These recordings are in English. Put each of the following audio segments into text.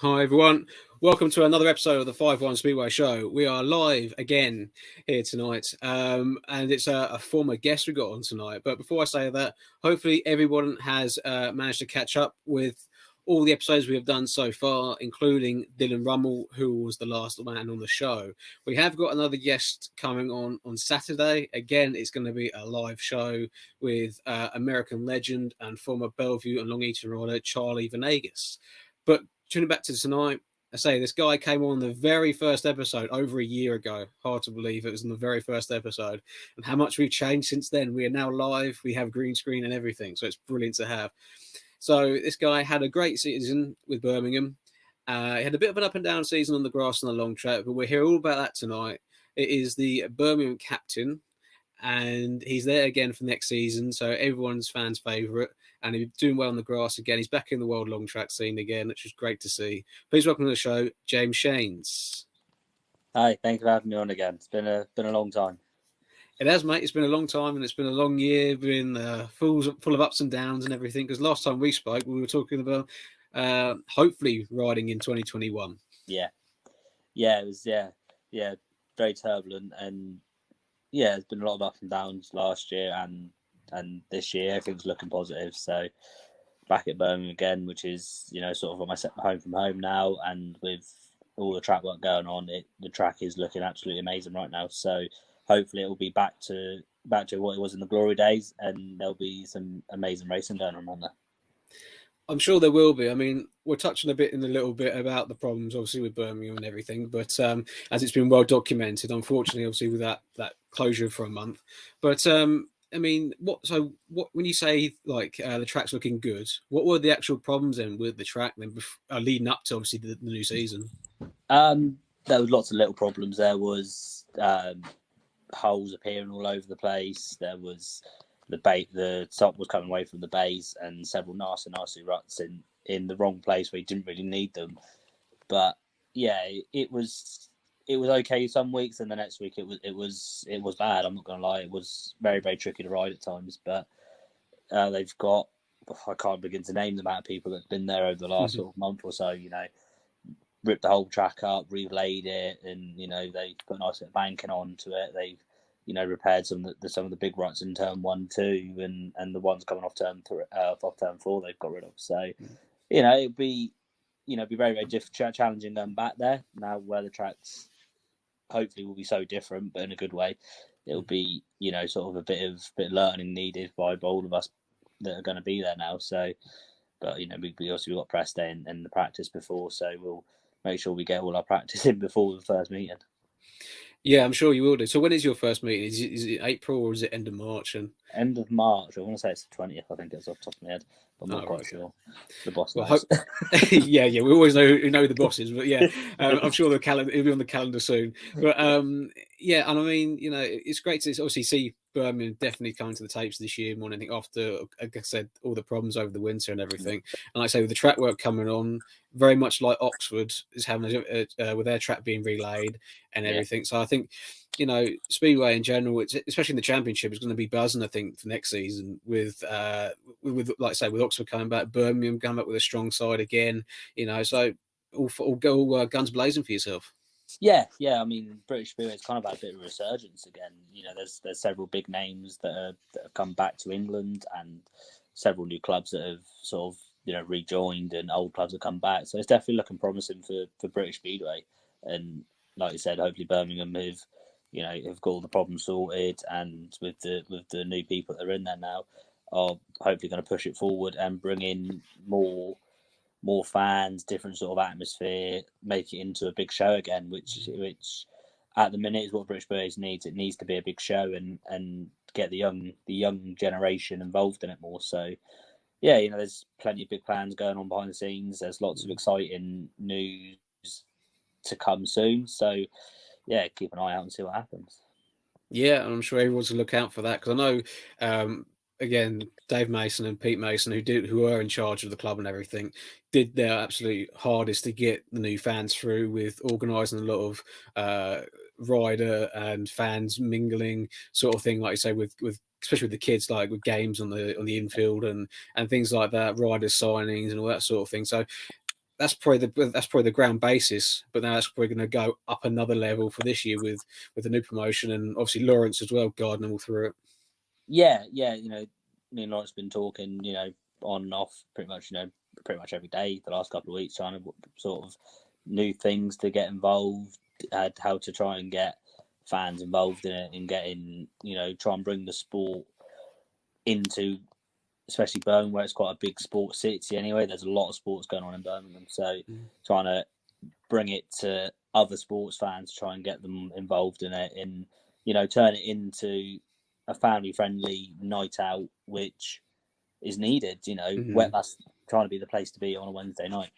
Hi everyone, welcome to another episode of the Five-1 Speedway show. We are live again here tonight, and it's a former guest we got on tonight. But before I say that, hopefully everyone has managed to catch up with all the episodes we have done so far, including Dylan Rummel, who was the last man on the show. We have got another guest coming on Saturday. Again, it's going to be a live show with American legend and former Bellevue and Long Eaton rider Charlie Venegas. But tuning back to tonight, I say this guy came on the very first episode over a year ago. Hard to believe it was in the very first episode, and how much we've changed since then. We are now live. We have green screen and everything, so it's brilliant to have. So this guy had a great season with Birmingham. He had a bit of an up and down season on the grass and the long track, but we're here all about that tonight. It is the Birmingham captain, and he's there again for next season. So everyone's fans' favourite, and he's doing well on the grass again. He's back in the world long track scene again, which is great to see. Please welcome to the show, James Shanes. Hi, thanks for having me on again. It's been a long time. It has, mate. It's been a long time, and it's been a long year. Been full of ups and downs and everything. Because last time we spoke, we were talking about hopefully riding in 2021. Yeah, it was very turbulent, and there's been a lot of ups and downs last year and this year. Everything's looking positive. So back at Birmingham again, which is sort of on my home from home now, and with all the track work going on, the track is looking absolutely amazing right now. So hopefully it will be back to what it was in the glory days, and there'll be some amazing racing going on there. I'm sure there will be. I mean, we're touching a bit in a little bit about the problems, obviously, with Birmingham and everything. But as it's been well documented, unfortunately, obviously, with that closure for a month. But I mean, what when you say like the track's looking good, what were the actual problems then with the track then leading up to obviously the new season? There was lots of little problems. There was holes appearing all over the place. There was the top was coming away from the base, and several nasty ruts in the wrong place where you didn't really need them. But yeah, it was okay some weeks, and the next week it was bad. I'm not gonna lie, it was very, very tricky to ride at times. But they've got, I can't begin to name the amount of people that've been there over the last sort of month or so. Ripped the whole track up, relaid it, and they put a nice bit of banking onto it. They've repaired some of the big ruts in turn 1, 2, and the ones coming off turn 3, off turn 4 they've got rid of. So it'd be be very, very challenging going back there now, where the tracks hopefully will be so different, but in a good way. It'll be sort of a bit of learning needed by all of us that are going to be there now. So, but we also got press day and the practice before, so we'll make sure we get all our practice in before the first meeting. Yeah, I'm sure you will do. So when is your first meeting? Is it April or is it end of March? And end of March. I want to say it's the 20th. I think it's off the top of my head. But I'm not quite sure. The boss knows. yeah, we always know the bosses, but yeah, I'm sure the calendar it'll be on the calendar soon. But yeah, and I mean, it's great to obviously see Birmingham definitely coming to the tapes this year more than anything after, like I said, all the problems over the winter and everything. And like I say, with the track work coming on, very much like Oxford is having with their track being relayed and everything. So I think Speedway in general, especially in the championship, is going to be buzzing. I think for next season with like I say, with Oxford coming back, Birmingham coming back with a strong side again. So all go guns blazing for yourself. Yeah. I mean, British Speedway is kind of had a bit of a resurgence again. There's several big names that have come back to England, and several new clubs that have sort of rejoined, and old clubs have come back. So it's definitely looking promising for British Speedway. And like you said, hopefully Birmingham have got all the problems sorted, and with the new people that are in there now, are hopefully going to push it forward and bring in more fans, different sort of atmosphere, make it into a big show again, which at the minute is what British Speedway needs. It needs to be a big show and get the young generation involved in it more. So yeah, there's plenty of big plans going on behind the scenes. There's lots of exciting news to come soon. So yeah, keep an eye out and see what happens. Yeah, and I'm sure everyone's going to look out for that, because I know, again, Dave Mason and Pete Mason, who were in charge of the club and everything, did their absolute hardest to get the new fans through with organising a lot of rider and fans mingling sort of thing, like you say, with especially with the kids, like with games on the infield and things like that, riders signings and all that sort of thing. So that's probably the ground basis. But now that's probably going to go up another level for this year with the new promotion, and obviously Lawrence as well, guiding them all through it. Yeah, me and Lawrence been talking, on and off pretty much every day the last couple of weeks, trying to sort of new things to get involved, how to try and get fans involved in it, and getting, try and bring the sport into, especially Birmingham, where it's quite a big sports city anyway. There's a lot of sports going on in Birmingham, so trying to bring it to other sports fans, try and get them involved in it, and turn it into a family-friendly night out, which is needed. That's trying to be the place to be on a Wednesday night.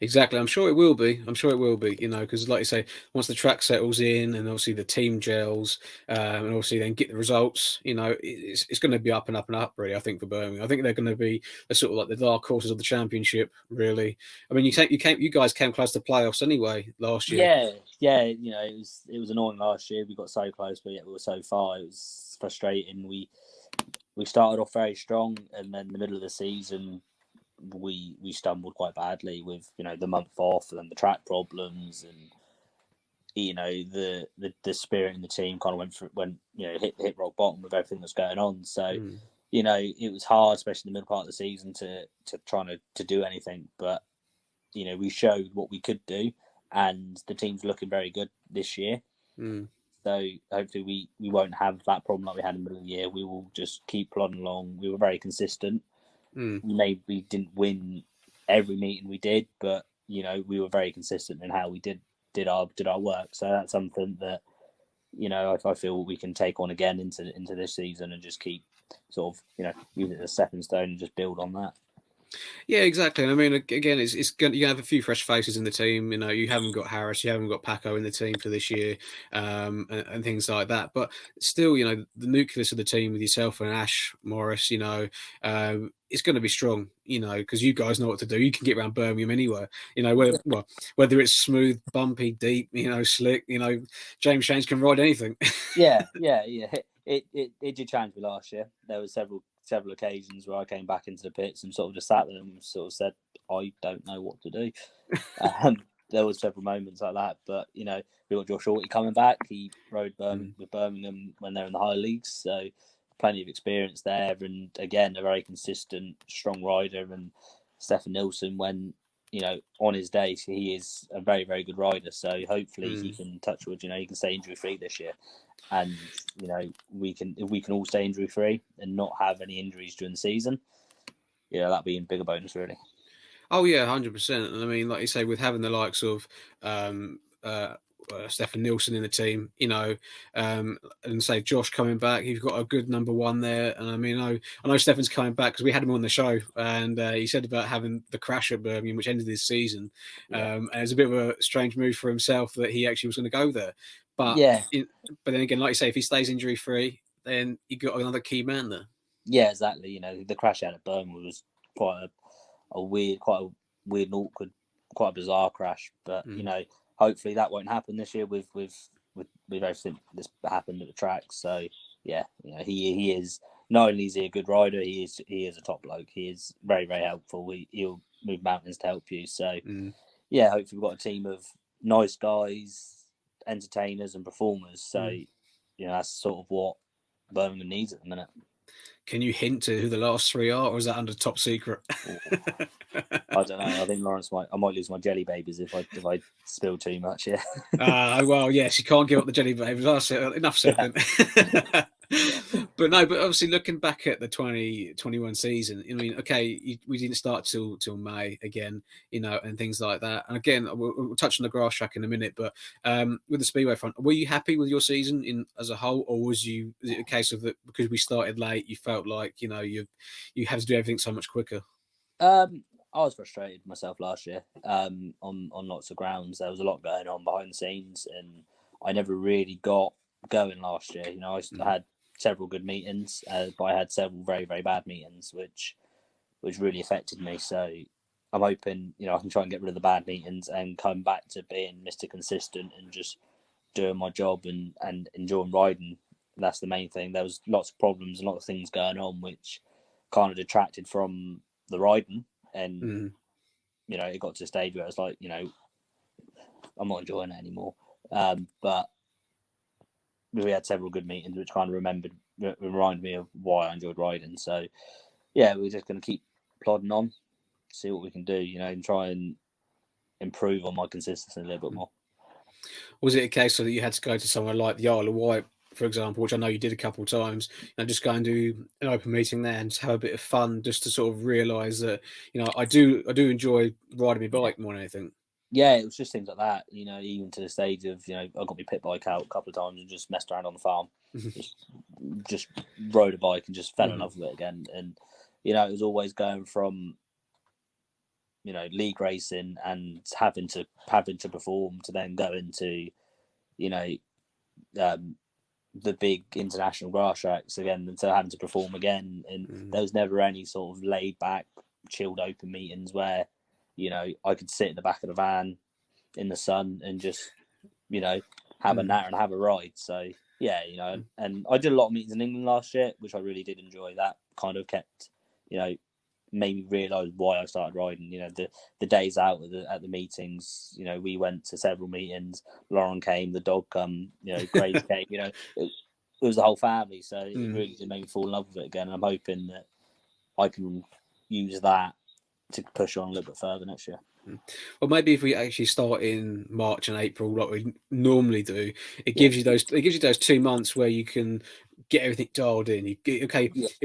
Exactly. I'm sure it will be. Because like you say, once the track settles in and obviously the team gels, and obviously then get the results, it's going to be up and up and up, really, I think, for Birmingham. I think they're going to be the sort of like the dark horses of the championship, really. I mean, you guys came close to playoffs anyway last year. Yeah. It was annoying last year. We got so close, but yet we were so far. It was frustrating. We started off very strong, and then in the middle of the season, we stumbled quite badly with the month off and then the track problems, and the spirit in the team kind of hit rock bottom with everything that's going on. So it was hard, especially in the middle part of the season, to try to do anything. But we showed what we could do, and the team's looking very good this year. So hopefully we won't have that problem like we had in the middle of the year. We will just keep plodding along. We were very consistent. We didn't win every meeting we did, but we were very consistent in how we did our work. So that's something that I feel we can take on again into this season, and just keep sort of use it as a stepping stone and just build on that. Yeah, exactly. And I mean, again, it's going you have a few fresh faces in the team. You haven't got Harris, you haven't got Paco in the team for this year, and things like that. But still, the nucleus of the team with yourself and Ash Morris, it's going to be strong. Because you guys know what to do. You can get around Birmingham anywhere. Whether it's smooth, bumpy, deep, slick. James Shanes can ride anything. Yeah. It did challenge me last year. There were several occasions where I came back into the pits and sort of just sat there and sort of said, I don't know what to do. There was several moments like that, but we got Josh Shorty coming back. He rode with Birmingham when they're in the higher leagues, so plenty of experience there, and again a very consistent, strong rider. And Stefan Nilsson, when on his day, he is a very, very good rider. So hopefully he can touch wood. He can stay injury free this year. And if we can all stay injury free and not have any injuries during the season, that'd be a bigger bonus, really. Oh yeah, 100%. And I mean, like you say, with having the likes of Stefan Nilsson in the team, and say Josh coming back, you've got a good number one there. And I mean, I know Stefan's coming back because we had him on the show, and he said about having the crash at Birmingham, which ended his season. And it's a bit of a strange move for himself that he actually was going to go there. But but then again, like you say, if he stays injury free, then you got another key man there. Yeah, exactly. The crash out at Birmingham was quite a weird and awkward, quite a bizarre crash. But hopefully that won't happen this year with everything that's happened at the track. So he is, not only is he a good rider, he is a top bloke. He is very, very helpful. He'll move mountains to help you. So hopefully we've got a team of nice guys, entertainers and performers. So that's sort of what Birmingham needs at the minute. Can you hint to who the last three are, or is that under top secret? I don't know. I think Lawrence I might lose my jelly babies if I spill too much. Yeah. Well, yes, you can't give up the jelly babies. Enough said then. But obviously looking back at the 2021 season, I mean, okay, we didn't start till May again, and things like that. And again, we'll touch on the grass track in a minute, but with the Speedway front, were you happy with your season as a whole, or was it a case of that because we started late, you felt like you had to do everything so much quicker? I was frustrated myself last year on lots of grounds. There was a lot going on behind the scenes, and I never really got going last year. I had several good meetings, but I had several very, very bad meetings, which really affected me. So I'm hoping I can try and get rid of the bad meetings and come back to being Mr. Consistent and just doing my job and enjoying riding. That's the main thing. There was lots of problems and lots of things going on, which kind of detracted from the riding. And it got to a stage where it's like, I'm not enjoying it anymore. But we had several good meetings, which kind of reminded me of why I enjoyed riding. So, yeah, we're just going to keep plodding on, see what we can do, and try and improve on my consistency a little bit more. Was it a case that you had to go to somewhere like the Isle of Wight, for example, which I know you did a couple of times, and just go and do an open meeting there and just have a bit of fun, just to sort of realise that I do enjoy riding my bike more than anything. Yeah, it was just things like that, even to the stage of, I got my pit bike out a couple of times and just messed around on the farm, just rode a bike and just fell in love with it again. And, it was always going from, league racing and having to perform to then go into, the big international grass tracks again, and so having to perform again. And there was never any sort of laid back, chilled open meetings where, I could sit in the back of the van in the sun and just, have a natter and have a ride. So, yeah, and I did a lot of meetings in England last year, which I really did enjoy. That kind of kept, made me realise why I started riding. The days out at the meetings, we went to several meetings. Lauren came, the dog come, Grace came, it was the whole family. So it really did make me fall in love with it again. And I'm hoping that I can use that to push on a little bit further next year. Well, maybe if we actually start in March and April, like we normally do, it gives you those 2 months where you can get everything dialed in. You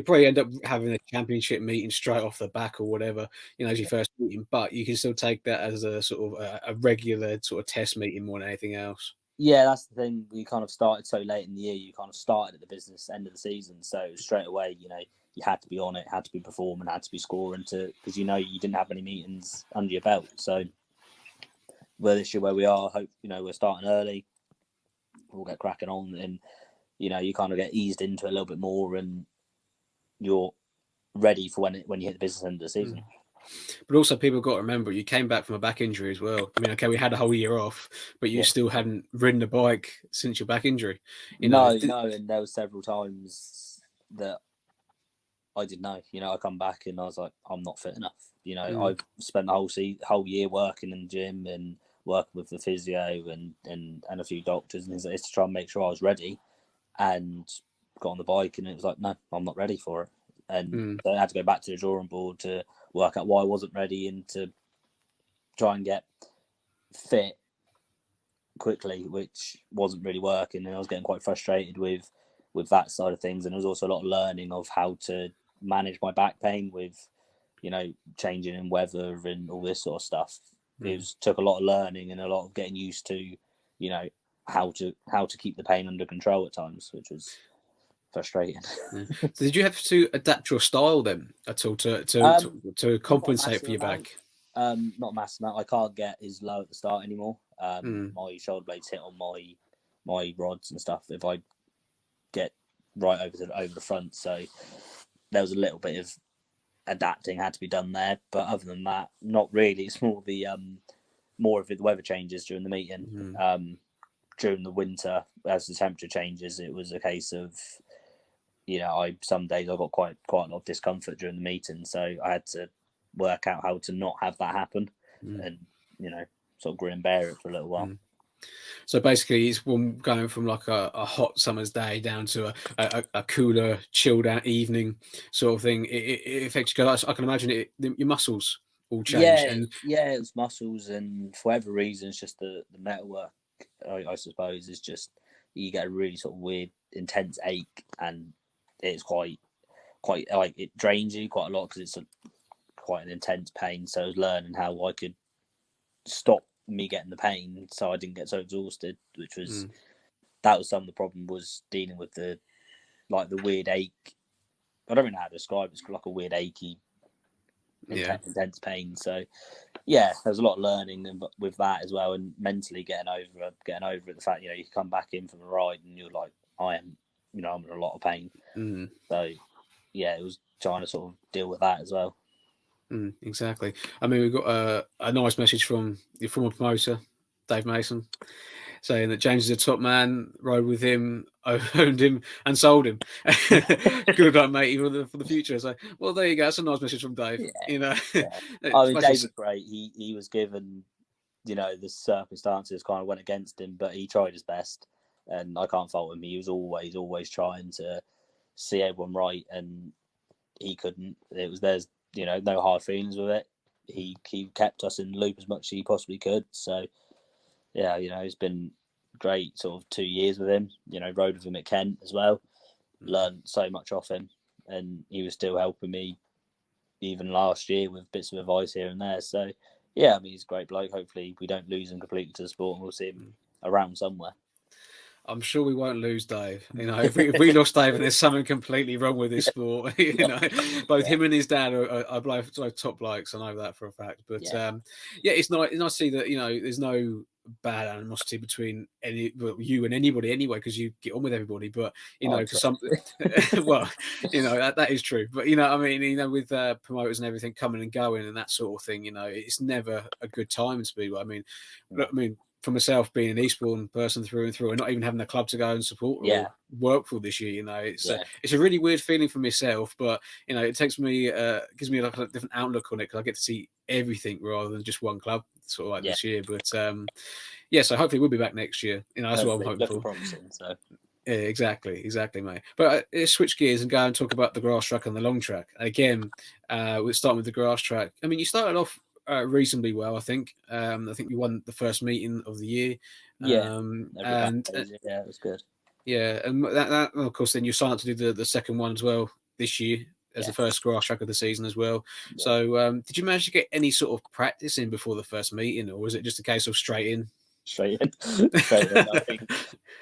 probably end up having a championship meeting straight off the back or whatever, as your first meeting, but you can still take that as a sort of a regular sort of test meeting more than anything else. Yeah, that's the thing. We kind of started so late in the year. You kind of started at the business end of the season, so straight away, you had to be on it, had to be performing, had to be scoring because you didn't have any meetings under your belt. So, this year where we are, hope we're starting early. We'll get cracking on, and you kind of get eased into it a little bit more, and you're ready for when you hit the business end of the season. But also, people have got to remember, you came back from a back injury as well. I mean, okay, we had a whole year off, but you still hadn't ridden a bike since your back injury. No, and there were several times that I didn't know. I come back and I was like, I'm not fit enough. I've spent the whole year working in the gym and working with the physio and a few doctors and things like this to try and make sure I was ready, and got on the bike and it was like, no, I'm not ready for it. And so I had to go back to the drawing board to work out why I wasn't ready and to try and get fit quickly, which wasn't really working. And I was getting quite frustrated with that side of things. And there was also a lot of learning of how to manage my back pain with, changing in weather and all this sort of stuff. It took a lot of learning and a lot of getting used to, how to keep the pain under control at times, which was frustrating. So did you have to adapt your style then at all to compensate for your back? Not a massive amount. I can't get as low at the start anymore. My shoulder blades hit on my rods and stuff if I get right over the front. So there was a little bit of adapting had to be done there, but other than that, not really. It's more of the weather changes during the meeting. During the winter, as the temperature changes, it was a case of some days I got quite a lot of discomfort during the meeting, so I had to work out how to not have that happen, and sort of grin and bear it for a little while. So basically, it's going from like a hot summer's day down to a cooler, chilled out evening sort of thing. It affects you. I can imagine your muscles all change. Yeah, it was muscles, and for whatever reason, it's just the metalwork. I suppose is just you get a really sort of weird, intense ache, and it's quite like it drains you quite a lot because it's quite an intense pain. So I was learning how I could stop me getting the pain so I didn't get so exhausted, which was that was some of the problem, was dealing with the weird ache. I don't really know how to describe it. It's like a weird achy intense pain. So yeah, there's a lot of learning with that as well, and mentally getting over it. The fact you come back in from a ride and you're like, I'm in a lot of pain. So yeah, it was trying to sort of deal with that as well. Exactly. I mean, we've got a nice message from your former promoter, Dave Mason. saying that James is a top man, rode with him, owned him, and sold him. Good luck, mate, even for the future. So, well, there you go. That's a nice message from Dave. Yeah, You know, yeah. I mean, Dave was great. He was given, the circumstances kind of went against him, but he tried his best, and I can't fault him. He was always trying to see everyone right, and he couldn't. There's no hard feelings with it. He kept us in the loop as much as he possibly could. So yeah, it's been great sort of 2 years with him. Rode with him at Kent as well. Learned so much off him, and he was still helping me even last year with bits of advice here and there. So yeah, I mean, he's a great bloke. Hopefully we don't lose him completely to the sport, and we'll see him around somewhere. I'm sure we won't lose Dave. If we lost Dave, and there's something completely wrong with this sport. Both him and his dad are both top blokes. I know that for a fact. But it's nice to see that there's no bad animosity between you and anybody anyway, because you get on with everybody. But because well, that is true. But I mean, with promoters and everything coming and going and that sort of thing, it's never a good time in Speedway. I mean. For myself, being an Eastbourne person through and through, and not even having a club to go and support or work for this year, it's a really weird feeling for myself. But it takes me, gives me like a different outlook on it, because I get to see everything rather than just one club, sort of like this year. But so hopefully we'll be back next year. That's what I'm hoping for. Promising, so. Yeah, exactly, mate. But let's switch gears and go and talk about the grass track and the long track again. We're starting with the grass track. I mean, you started off reasonably well, I think. I think we won the first meeting of the year. And it was good. Yeah, and that of course, then you signed up to do the second one as well this year as the first grass track of the season as well. Yeah. So, did you manage to get any sort of practice in before the first meeting, or was it just a case of straight in? Straight in.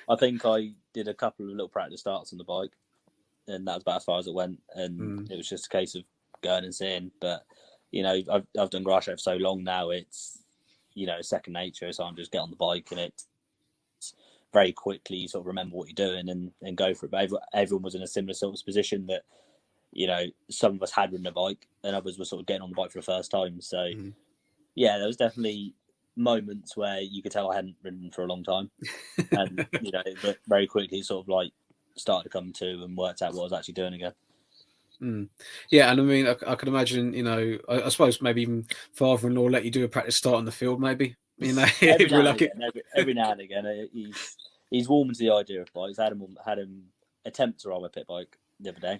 I think I did a couple of little practice starts on the bike, and that was about as far as it went. And it was just a case of going and seeing. But I've done grass track for so long now, it's second nature. So I'm just get on the bike, and it's very quickly you sort of remember what you're doing and go for it. But everyone was in a similar sort of position that some of us had ridden a bike, and others were sort of getting on the bike for the first time. So there was definitely moments where you could tell I hadn't ridden for a long time, and but very quickly sort of like started to come to and worked out what I was actually doing again. Yeah, and I mean, I can imagine, I suppose maybe even father-in-law let you do a practice start on the field, maybe. Every now and again, he's warm to the idea of bikes. I had him attempt to ride a pit bike the other day.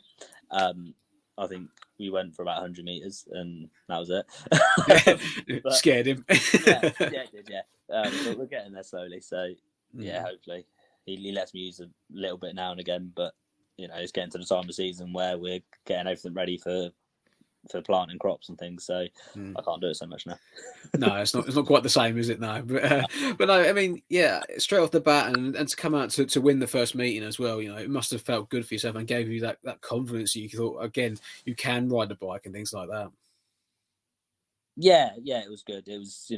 I think we went for about 100 meters, and that was it. But, scared him. It did. But we're getting there slowly. So hopefully he lets me use a little bit now and again. But it's getting to the time of the season where we're getting everything ready for planting crops and things. So I can't do it so much now. No, it's not quite the same, is it? No, but no, I mean, straight off the bat and to come out to win the first meeting as well, it must have felt good for yourself and gave you that confidence that you thought, again, you can ride the bike and things like that. Yeah, it was good. It was,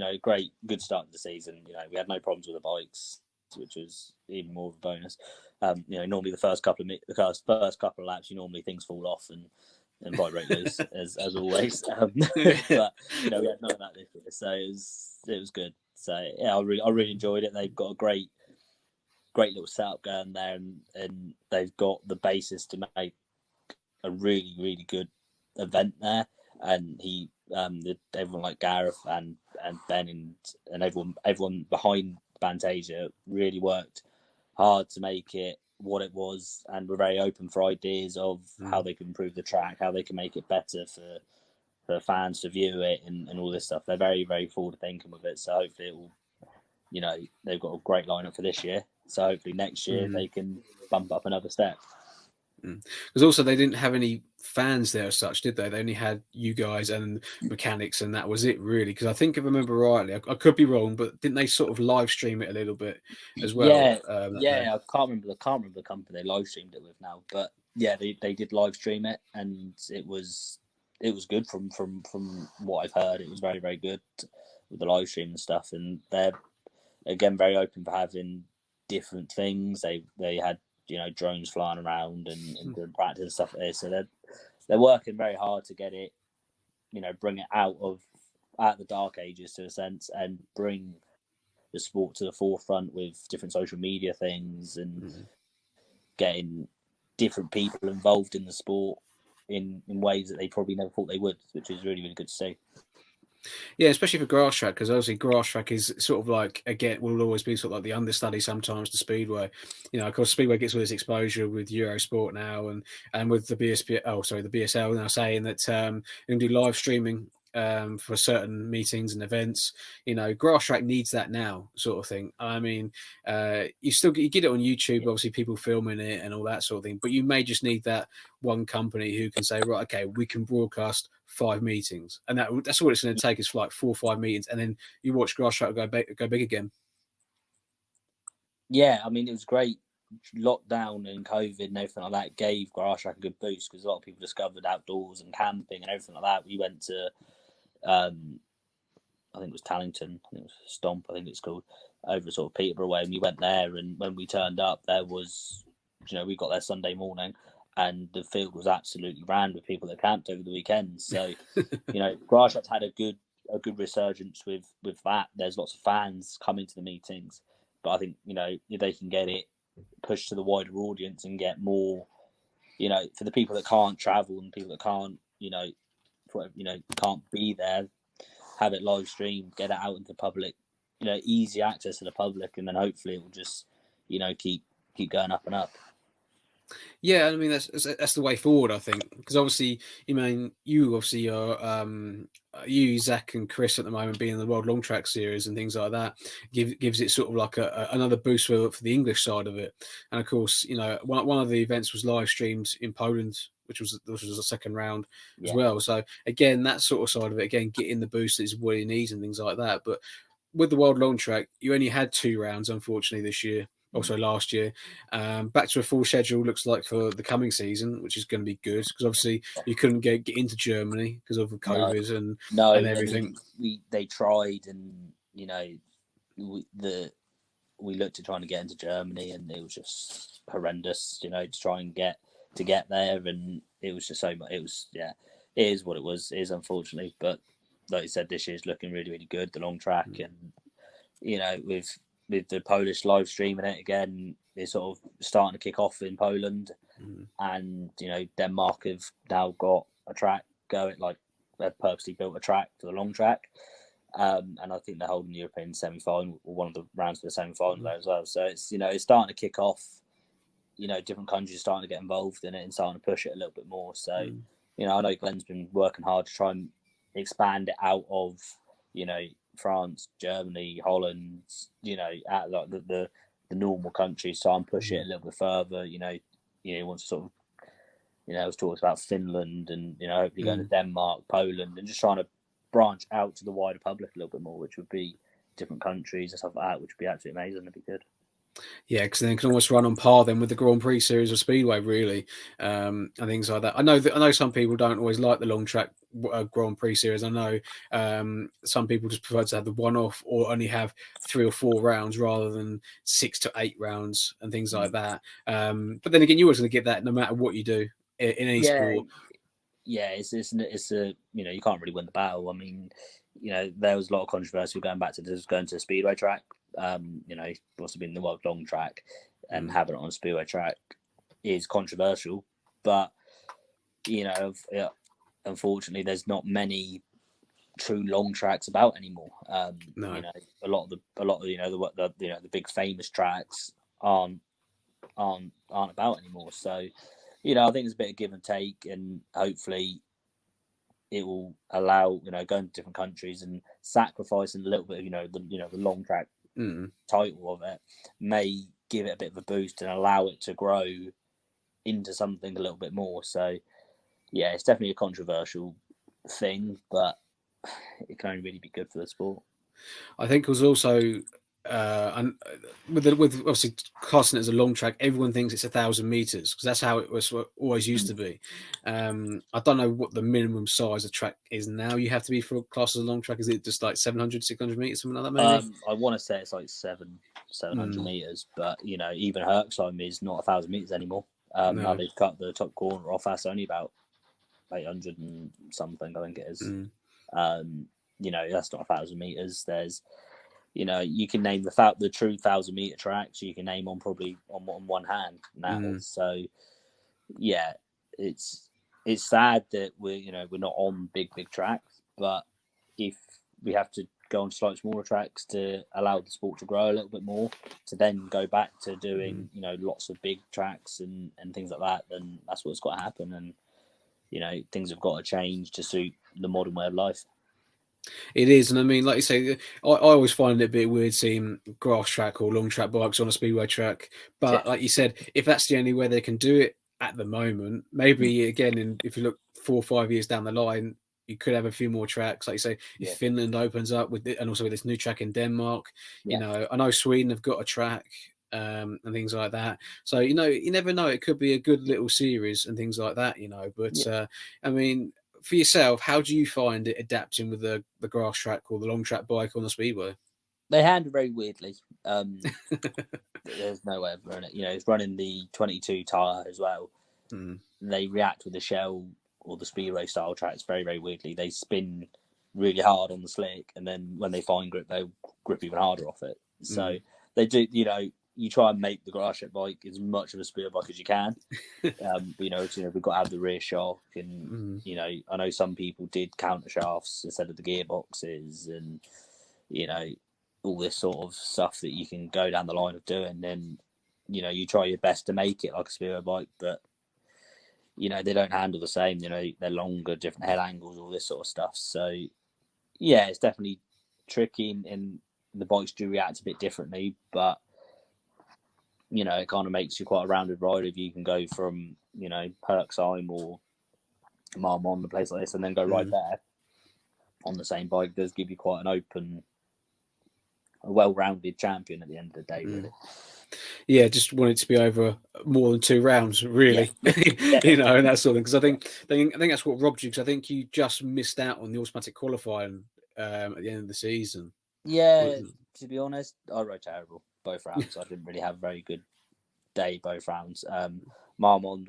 good start to the season. We had no problems with the bikes, which was even more of a bonus. Normally the first couple of laps, normally things fall off and bike rate loose as always. But we had none of that this year, so it was good. So I really enjoyed it. They've got a great little setup going there, and they've got the basis to make a really, really good event there. And everyone like Gareth and Ben and everyone behind Bantasia really worked hard to make it what it was, and we're very open for ideas of how they can improve the track, how they can make it better for fans to view it, and all this stuff. They're very, very forward thinking with it. So hopefully it will, they've got a great lineup for this year. So hopefully next year they can bump up another step. Because also they didn't have any fans there as such, did they? They only had you guys and mechanics, and that was it, really. Because I think, if I remember rightly, I could be wrong, but didn't they sort of live stream it a little bit as well? I can't remember the company they live streamed it with now, but they did live stream it, and it was good from what I've heard. It was very, very good with the live stream and stuff, and they're again very open for having different things. They had drones flying around and doing practice and stuff like this. So they're working very hard to get it, bring it out of the dark ages to a sense, and bring the sport to the forefront with different social media things and getting different people involved in the sport in ways that they probably never thought they would, which is really, really good to see. Yeah, especially for grass track, because obviously grass track is sort of like, again, will always be sort of like the understudy sometimes to Speedway. Of course, Speedway gets all this exposure with Eurosport now, and with the the BSL now saying that they can do live streaming for certain meetings and events. Grass track needs that now, sort of thing. I mean, you get it on YouTube, obviously people filming it and all that sort of thing, but you may just need that one company who can say, right, okay, we can broadcast 5 meetings, and that's all it's going to take is for like 4 or 5 meetings, and then you watch grass track go big again. Yeah, I mean, it was great. Lockdown and COVID and everything like that gave grass track a good boost because a lot of people discovered outdoors and camping and everything like that. We went to, I think it was Tallington, I think it was Stomp, I think it's called, over sort of Peterborough way, and we went there, and when we turned up, there was, we got there Sunday morning, and the field was absolutely rammed with people that camped over the weekend. So, grass track's had a good resurgence with that. There's lots of fans coming to the meetings, but I think if they can get it pushed to the wider audience and get more, for the people that can't travel and people that can't, can't be there, have it live streamed, get it out into the public, easy access to the public, and then hopefully it will just, keep going up and up. Yeah, I mean that's the way forward, I think, because obviously, you obviously are you, Zach, and Chris at the moment being in the World Longtrack Series and things like that gives it sort of like another boost for the English side of it. And of course, one of the events was live streamed in Poland, which was the second round as well. So again, that sort of side of it, again, getting the boost is what he needs and things like that. But with the World Longtrack, you only had 2 rounds, unfortunately, this year. Also last year. Back to a full schedule looks like for the coming season, which is going to be good because obviously you couldn't get into Germany because of COVID and everything. They tried, and we looked at trying to get into Germany, and it was just horrendous. To try and get there, and it was just so much. It is what it was. It is, unfortunately, but like you said, this year's looking really, really good. The long track, and with the Polish live streaming it again, it's sort of starting to kick off in Poland, and Denmark have now got a track going, like they've purposely built a track for the long track, and I think they're holding the European semi-final, or one of the rounds for the semi-final there as well. So it's it's starting to kick off. Different countries are starting to get involved in it and starting to push it a little bit more. So I know Glenn's been working hard to try and expand it out of France, Germany, Holland, at like the normal countries, so I'm pushing it a little bit further. He wants to sort of, was talks about Finland and hopefully going to Denmark, Poland, and just trying to branch out to the wider public a little bit more, which would be different countries and stuff like that, which would be absolutely amazing. It'd be good. Yeah, because then it can almost run on par then with the Grand Prix series of Speedway, really, and things like that. I know some people don't always like the long track Grand Prix series. I know some people just prefer to have the one-off or only have 3 or 4 rounds rather than 6 to 8 rounds and things like that. But then again, you're always going to get that no matter what you do in any sport. Yeah, it's a you can't really win the battle. I mean, there was a lot of controversy going back to this, going to a Speedway track. Also being the World Long Track and having it on a Speedway track is controversial, but unfortunately, there's not many true long tracks about anymore. No. A lot of the big famous tracks aren't about anymore. So, I think it's a bit of give and take, and hopefully it will allow going to different countries and sacrificing a little bit of the long track title of it may give it a bit of a boost and allow it to grow into something a little bit more. So yeah, it's definitely a controversial thing, but it can only really be good for the sport. I think it was also with obviously casting it as a long track, everyone thinks it's 1,000 meters because that's how it was always used to be. I don't know what the minimum size of track is now. You have to be for class as a long track. Is it just like 700, 600 meters, something like that? Maybe. I want to say it's like 700 meters, but even Herxheim is not 1,000 meters anymore. Now they've cut the top corner off. That's only about 800 and something, I think it is. That's not 1,000 meters. There's you can name the true 1,000-meter tracks. You can name on probably on one hand now. So yeah, it's sad that we're not on big tracks, but if we have to go on slightly smaller tracks to allow the sport to grow a little bit more, to then go back to doing lots of big tracks and things like that, then that's what's got to happen. And things have got to change to suit the modern way of life. It is, and I mean, like you say, I always find it a bit weird seeing grass track or long track bikes on a speedway track. But like you said, if that's the only way they can do it at the moment, maybe again, if you look 4 or 5 years down the line, you could have a few more tracks. Like you say, if Finland opens up with it, and also with this new track in Denmark, I know Sweden have got a track. And things like that. So you never know. It could be a good little series and things like that. But I mean, for yourself, how do you find it adapting with the grass track or the long track bike on the speedway? They handle very weirdly. There's no way of running it. It's running the 22 tire as well. They react with the shell or the speedway style tracks very, very weirdly. They spin really hard on the slick, and then when they find grip, they grip even harder off it. So they do. You try and make the grass track bike as much of a speed bike as you can. We've got to have the rear shock, and I know some people did counter shafts instead of the gearboxes, and all this sort of stuff that you can go down the line of doing. Then you try your best to make it like a speedway bike, but they don't handle the same. They're longer, different head angles, all this sort of stuff. So yeah, it's definitely tricky, and the bikes do react a bit differently, but it kind of makes you quite a rounded rider if you can go from, Herxheim or Marmont, a place like this, and then go right there on the same bike. It does give you quite an open, a well-rounded champion at the end of the day, really. Yeah, just wanted to be over more than 2 rounds, really. And that sort of thing. Because I think that's what robbed you. Because I think you just missed out on the automatic qualifying at the end of the season. Yeah, to be honest, I rode terrible both rounds. I didn't really have a very good day both rounds. Marmont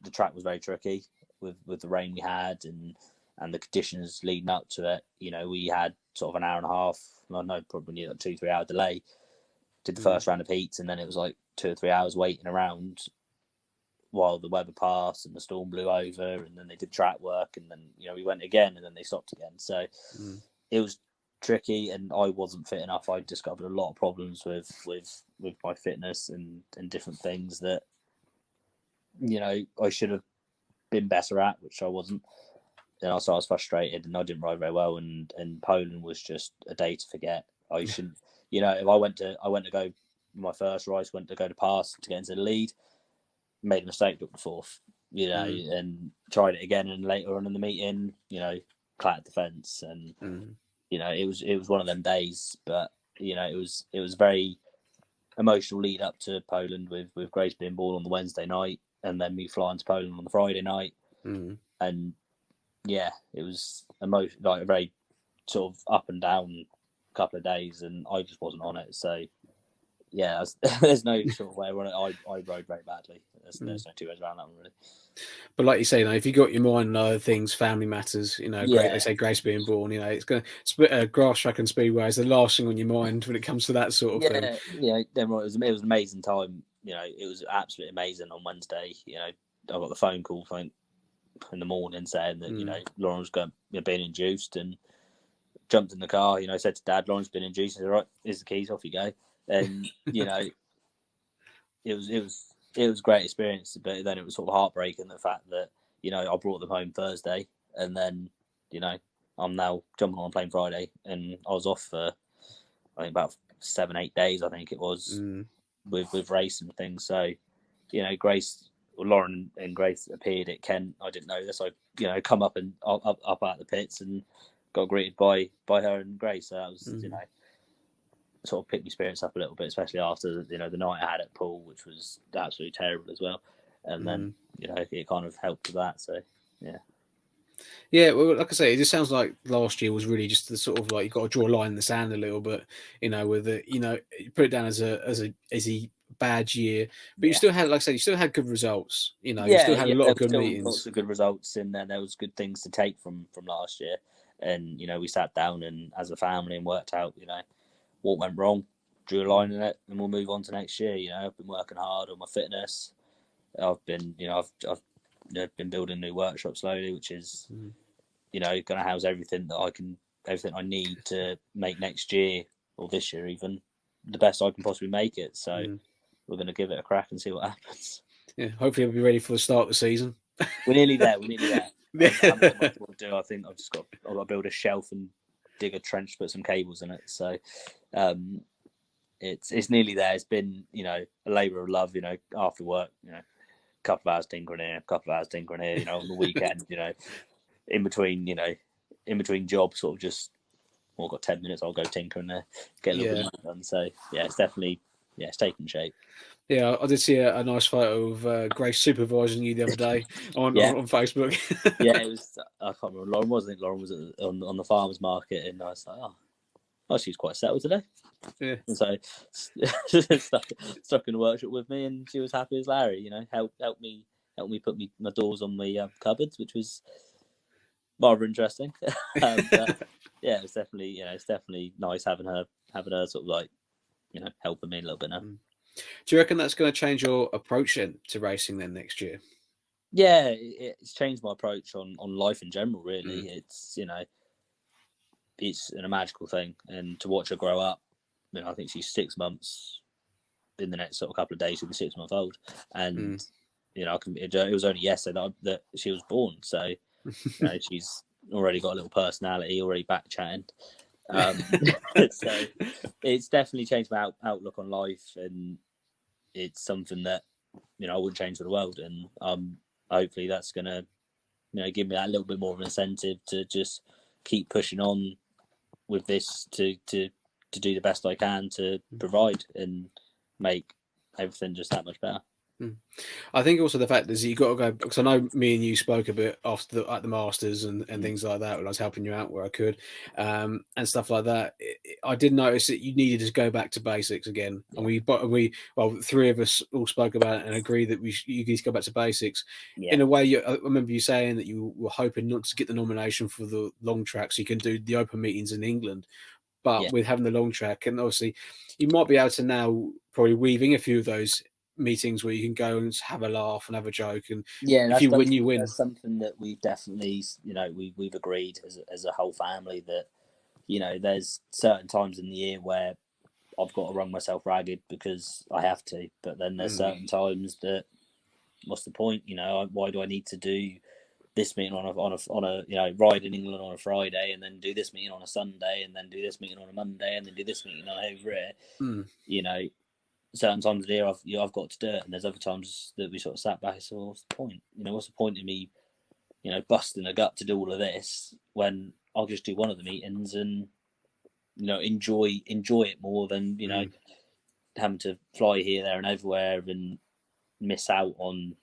the track was very tricky with the rain we had and the conditions leading up to it. We had sort of an hour and a half, probably like 2-3 hour delay. Did the first round of heats, and then it was like 2 or 3 hours waiting around while the weather passed and the storm blew over, and then they did track work, and then we went again, and then they stopped again. So it was tricky, and I wasn't fit enough. I discovered a lot of problems with my fitness and different things that I should have been better at, which I wasn't. And also I was frustrated, and I didn't ride very well, and Poland was just a day to forget. I shouldn't, if I went to go my first race, went to go to pass to get into the lead, made a mistake, took the fourth, and tried it again, and later on in the meeting, clattered the fence, and it was one of them days. But it was very emotional lead up to Poland with Grace being born on the Wednesday night, and then me flying to Poland on the Friday night, and yeah, it was like a very sort of up and down couple of days, and I just wasn't on it. So yeah, there's no sort of way around it. I rode very badly. There's no 2 ways around that one, really. But like you say, if you got your mind on other things, family matters. They say Grace being born. It's going to grass track and speedway is the last thing on your mind when it comes to that sort of thing. Yeah, it was an amazing time. It was absolutely amazing on Wednesday. I got the phone call in the morning saying that Lauren was being induced, and jumped in the car. Said to Dad, Lauren's been induced. He said, right, here's the keys, off you go. And it was a great experience, but then it was sort of heartbreaking, the fact that I brought them home Thursday, and then I'm now jumping on a plane Friday, and I was off for I think about 7-8 days, I think it was, with race and things. So Lauren and Grace appeared at Kent. I didn't know this. I come up out the pits and got greeted by her and Grace. So that was sort of picked my spirits up a little bit, especially after the night I had at pool, which was absolutely terrible as well. And then it kind of helped with that. So yeah, well, like I say, it just sounds like last year was really just the sort of like you got to draw a line in the sand a little bit, with it, you put it down as a bad year, but you still had, like I said, you still had good results. You still had a lot of good meetings, lots of good results, and then there was good things to take from last year. And we sat down and as a family and worked out, what went wrong, drew a line in it, and we'll move on to next year. You know, I've been working hard on my fitness. I've been, I've been building a new workshop slowly, which is, going to house everything I need to make next year or this year even the best I can possibly make it. So we're going to give it a crack and see what happens. Yeah, hopefully we'll be ready for the start of the season. We're nearly there. I haven't much more to do. I think I've got to build a shelf and dig a trench to put some cables in it. So it's nearly there. It's been, a labour of love, after work, a couple of hours tinkering here, a couple of hours tinkering here, on the weekend, in between jobs, sort of just, I've got 10 minutes, I'll go tinkering there, get a little bit done. So yeah, it's definitely, it's taking shape. Yeah, I did see a nice photo of Grace supervising you the other day on Facebook. Yeah, it was. I can't remember. Lauren wasn't. Lauren was on the farmers market, and I was like, oh, she's quite settled today. Yeah. And so stuck in the workshop with me, and she was happy as Larry. Helped me put my doors on my cupboards, which was rather interesting. But, yeah, it's definitely nice having her sort of like, helping me a little bit now. Do you reckon that's going to change your approach to racing then next year? Yeah, it's changed my approach on life in general, really. It's, it's a magical thing. And to watch her grow up, I think she's 6 months. In the next sort of couple of days, she'll be 6 months old. And, it was only yesterday that she was born. So, she's already got a little personality, already back chatting. So it's definitely changed my outlook on life, and it's something that I wouldn't change for the world. And hopefully that's gonna give me that little bit more of an incentive to just keep pushing on with this to do the best I can to provide and make everything just that much better. I think also the fact is you got to go, because I know me and you spoke a bit after at the Masters and things like that when I was helping you out where I could, and stuff like that. I did notice that you needed to go back to basics again, and we three of us all spoke about it and agreed that you need to go back to basics. In a way, I remember you saying that you were hoping not to get the nomination for the long track so you can do the open meetings in England. But with having the long track, and obviously you might be able to now probably weave in a few of those meetings where you can go and have a laugh and have a joke, and if you win, you win. That's something that we've definitely, we've agreed as a whole family that, there's certain times in the year where I've got to run myself ragged because I have to, but then there's certain times that, what's the point? Why do I need to do this meeting on a ride in England on a Friday, and then do this meeting on a Sunday, and then do this meeting on a Monday, and then do this meeting on over here? Certain times of the year I've got to do it, and there's other times that we sort of sat back and said, well, what's the point? What's the point of me, busting a gut to do all of this when I'll just do one of the meetings and enjoy it more than having to fly here, there, and everywhere and miss out on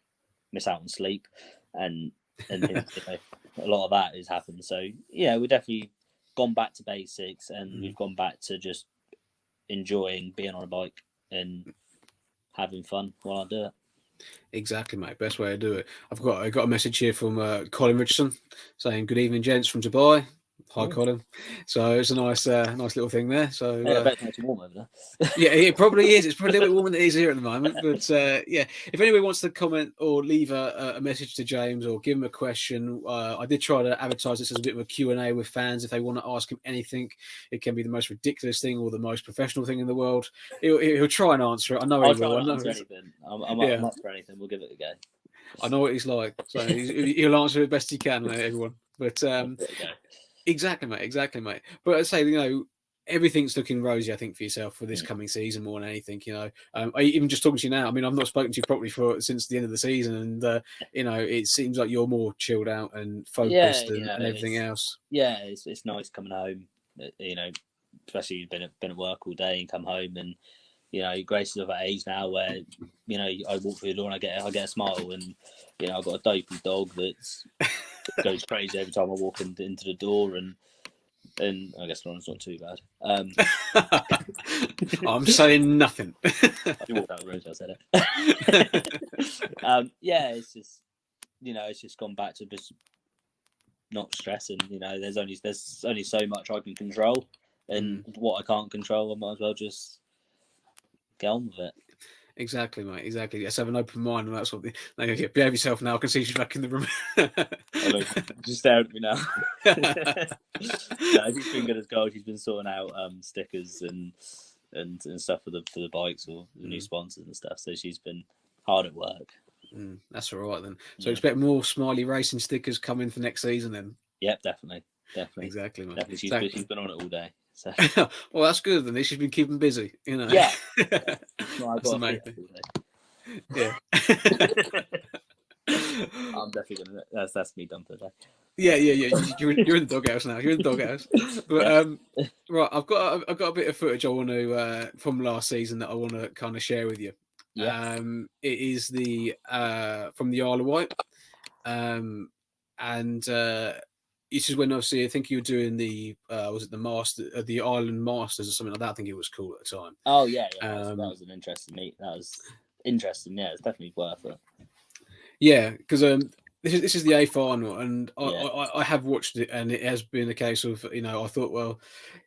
sleep and a lot of that has happened. So we've definitely gone back to basics, and we've gone back to just enjoying being on a bike and having fun while I do it. Exactly, mate. Best way to do it. I got a message here from Colin Richardson saying, "Good evening, gents from Dubai." Hi, Colin. So it's a nice little thing there. So I bet it's warm over there. Yeah, it probably is. It's probably a little bit warmer than it is here at the moment. But if anybody wants to comment or leave a message to James or give him a question, I did try to advertise this as a bit of a Q&A with fans. If they want to ask him anything, it can be the most ridiculous thing or the most professional thing in the world. He'll try and answer it. I know he will. I'll answer anything. I'm up for anything. We'll give it a go. I know what he's like. So he'll answer it best he can, everyone. But exactly, mate. But I say, everything's looking rosy, I think, for yourself for this coming season more than anything. Even just talking to you now, I mean, I've not spoken to you properly since the end of the season, and it seems like you're more chilled out and focused and everything else. Yeah, it's nice coming home. Especially you've been at work all day and come home, and Grace is of that age now where I walk through the door and I get a smile, and I've got a dopey dog that goes crazy every time I walk into the door, and I guess Lauren's not too bad. I'm saying nothing. You walked out the room, so I said it. It's just it's just gone back to just not stressing. There's only so much I can control, And what I can't control, I might as well just get on with it. Exactly, mate. Exactly. Let's have an open mind and that sort of thing. No, yeah, behave yourself now. I can see she's back in the room. Although, just stare at me now. No, she's been good as gold. She's been sorting out stickers and stuff for the bikes or the new sponsors and stuff. So she's been hard at work. That's all right then. So expect more Smiley Racing stickers coming for next season then. Yep, definitely. Exactly, mate. Definitely. She's been on it all day. So. Well, that's good then. She's been keeping busy, you know. Yeah. Well, that's amazing. Yeah. I'm definitely gonna. That's me done for the day. Yeah. You're in the doghouse now. You're in the doghouse. But right, I've got a bit of footage I want to from last season that I want to kind of share with you. Yeah. It is the from the Isle of Wight, and this is when obviously I think you were doing the was it the Island Masters or something like that? I think it was cool at the time. Oh yeah. That was an interesting meet. That was interesting. Yeah, it's definitely worth it. Yeah, because this is the A final, and I have watched it, and it has been a case of I thought, well,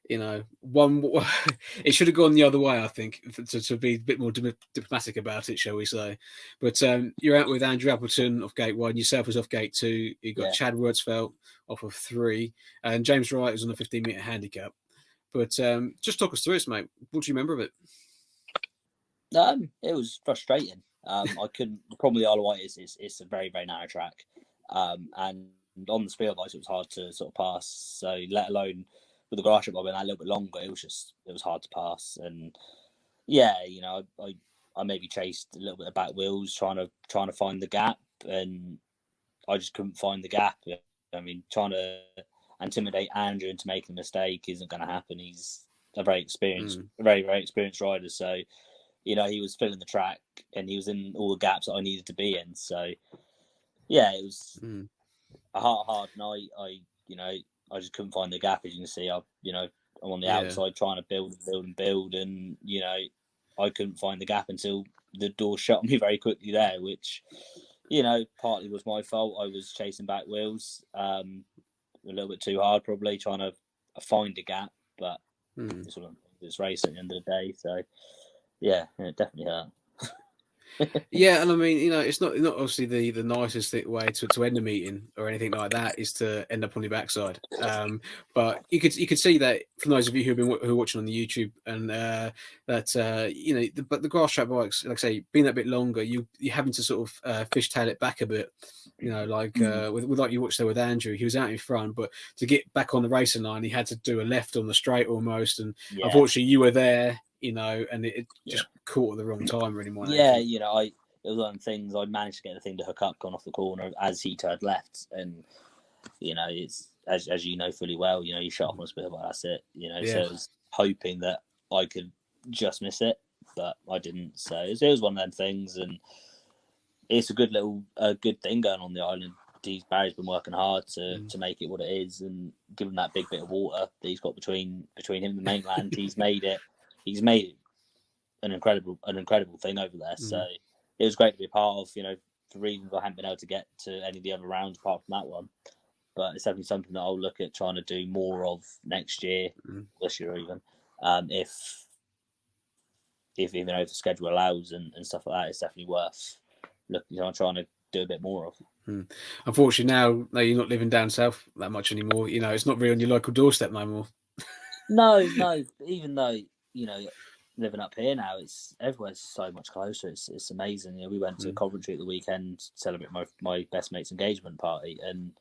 it should have gone the other way. I think to be a bit more diplomatic about it, shall we say? But you're out with Andrew Appleton off gate 1, yourself was off gate 2. You got Chad Wordsfeld off of 3, and James Wright is on a 15-meter handicap. But just talk us through this, mate. What do you remember of it? It was frustrating. I couldn't. The problem with the Isle of Wight is it's a very, very narrow track, and on the speed bikes it was hard to sort of pass. So let alone with the grass strip being that little bit longer, it was hard to pass. And yeah, I maybe chased a little bit of back wheels trying to find the gap, and I just couldn't find the gap. I mean, trying to intimidate Andrew into making a mistake isn't going to happen. He's a very experienced, very, very experienced rider. So. He was filling the track and he was in all the gaps that I needed to be in. So, yeah, it was a hard night. I just couldn't find the gap. As you can see, I'm on the outside trying to build, and I couldn't find the gap until the door shut on me very quickly there, which partly was my fault. I was chasing back wheels a little bit too hard, probably trying to find a gap, but it's racing at the end of the day, so. Yeah, it definitely hurt. Yeah, and I mean, it's not obviously the nicest way to end a meeting or anything like that is to end up on your backside. But you could see that from those of you who are watching on the YouTube, and that but the grass track bikes, like I say, being that bit longer, you're having to sort of fishtail it back a bit. With like you watched there with Andrew, he was out in front, but to get back on the racing line, he had to do a left on the straight almost, and unfortunately, you were there. And it just caught at the wrong time, really. It was one of the things. I managed to get the thing to hook up, gone off the corner as he turned left, and it's as you know fully well. You shut off on a speed bike, that's it. So I was hoping that I could just miss it, but I didn't. So it was one of them things, and it's a good thing going on the island. Barry's been working hard to make it what it is, and given that big bit of water that he's got between him and the mainland, he's made it an incredible thing over there. So it was great to be a part of, for reasons I haven't been able to get to any of the other rounds apart from that one. But it's definitely something that I'll look at trying to do more of next year, this year even, if even though the schedule allows and stuff like that, it's definitely worth looking. Trying to do a bit more of. Unfortunately, now you're not living down south that much anymore. It's not really on your local doorstep no more. No. Even though living up here now, everywhere's so much closer. It's amazing. We went to Coventry at the weekend to celebrate my best mate's engagement party, and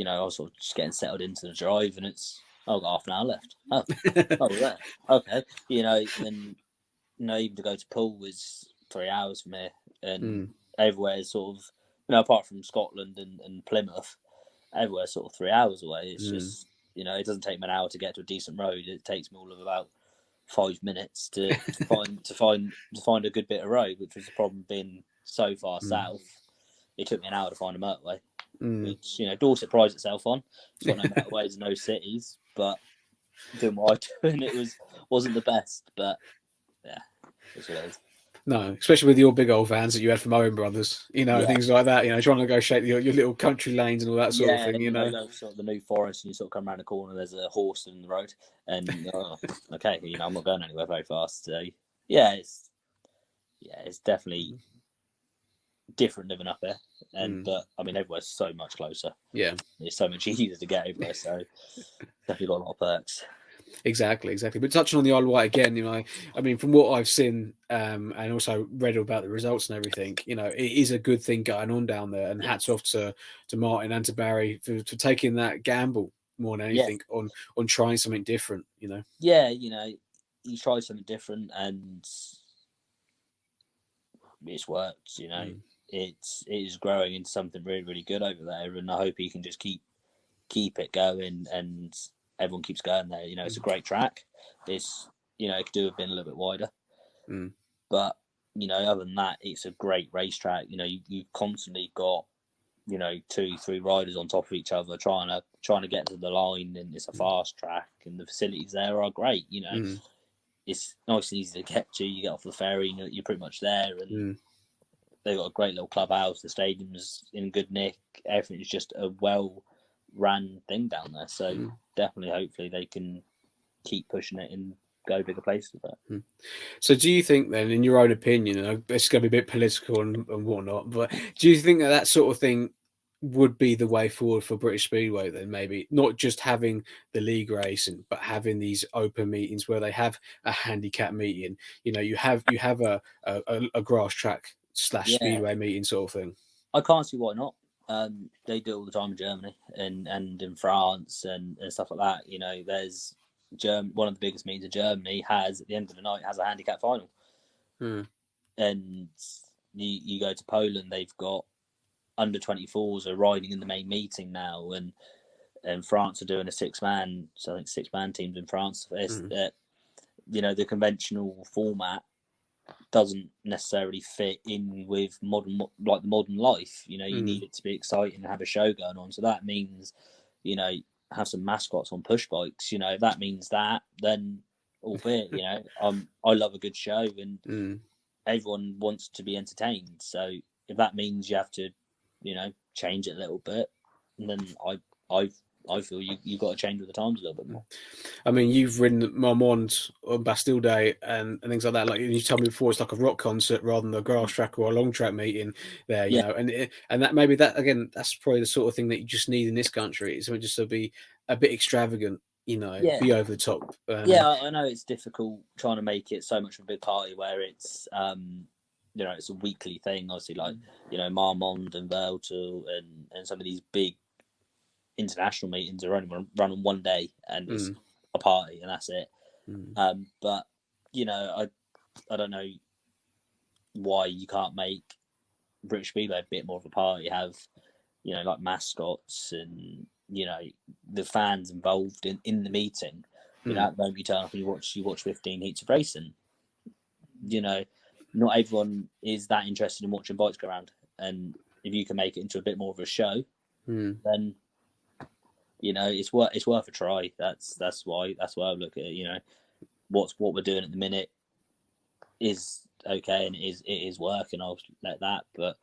I was sort of just getting settled into the drive, and it's got half an hour left. Oh, there. Okay. And even to go to Poole was 3 hours from here, and everywhere is sort of apart from Scotland and Plymouth, everywhere's sort of 3 hours away. It's just it doesn't take me an hour to get to a decent road. It takes me all of about 5 minutes to find a good bit of road, which was the problem being so far south. It took me an hour to find a motorway, which Dorset prides itself on. It's got no motorways and no cities, but doing what I do, and it wasn't the best, but yeah, that's what it is. No, especially with your big old vans that you had from Owen Brothers, Yeah, things like that. Trying to negotiate your little country lanes and all that sort of yeah, thing. you go sort of the New Forest, and you sort of come around the corner. There's a horse in the road, and okay, I'm not going anywhere very fast. So yeah, it's definitely different living up there, but I mean everywhere's so much closer. Yeah, It's so much easier to get everywhere. So definitely got a lot of perks. exactly. But touching on the Isle of Wight again, I mean, from what I've seen and also read about the results and everything, it is a good thing going on down there. And hats off to Martin and to Barry for taking that gamble more than anything on trying something different. Yeah, you try something different and it's worked. It is growing into something really, really good over there, and I hope he can just keep it going and everyone keeps going there. It's a great track. It's it could do have been a little bit wider, but other than that, it's a great racetrack. You've constantly got 2-3 riders on top of each other trying to get to the line, and it's a fast track, and the facilities there are great. It's nice and easy to get to. You get off the ferry, you're pretty much there, and they've got a great little clubhouse. The stadium's in good nick. Everything's just a well-ran thing down there. So definitely, hopefully, they can keep pushing it and go bigger places with it. So do you think then, in your own opinion, and it's going to be a bit political and whatnot, but do you think that sort of thing would be the way forward for British Speedway then? Maybe not just having the league racing, but having these open meetings where they have a handicap meeting. You have a grass track / speedway meeting sort of thing. I can't see why not. They do it all the time in Germany and in France and stuff like that. There's one of the biggest meetings in Germany has at the end of the night has a handicap final, and you go to Poland, they've got under 24s are riding in the main meeting now, and France are doing a 6-man. So I think 6-man teams in France. The conventional format doesn't necessarily fit in with the modern life. You need it to be exciting and have a show going on. So that means, have some mascots on push bikes. If that means that, then albeit, I love a good show and everyone wants to be entertained. So if that means you have to, change it a little bit, then I feel you've got to change with the times a little bit more. I mean, you've ridden Marmont on Bastille Day and things like that. Like you told me before, it's like a rock concert rather than a grass track or a long track meeting there, and that maybe that again, that's probably the sort of thing that you just need in this country. So just to be a bit extravagant, be over the top. I know it's difficult trying to make it so much of a big party where it's it's a weekly thing. Obviously, like Marmont and Veltel and some of these big international meetings are only run on one day and it's a party and that's it. But I don't know why you can't make British Speedway a bit more of a party, have like mascots and the fans involved in the meeting. At the moment you turn up and you watch 15 heats of racing. Not everyone is that interested in watching bikes go around, and if you can make it into a bit more of a show, then it's worth a try. That's why I look at it. What we're doing at the minute is okay and it is working. I'll let that, but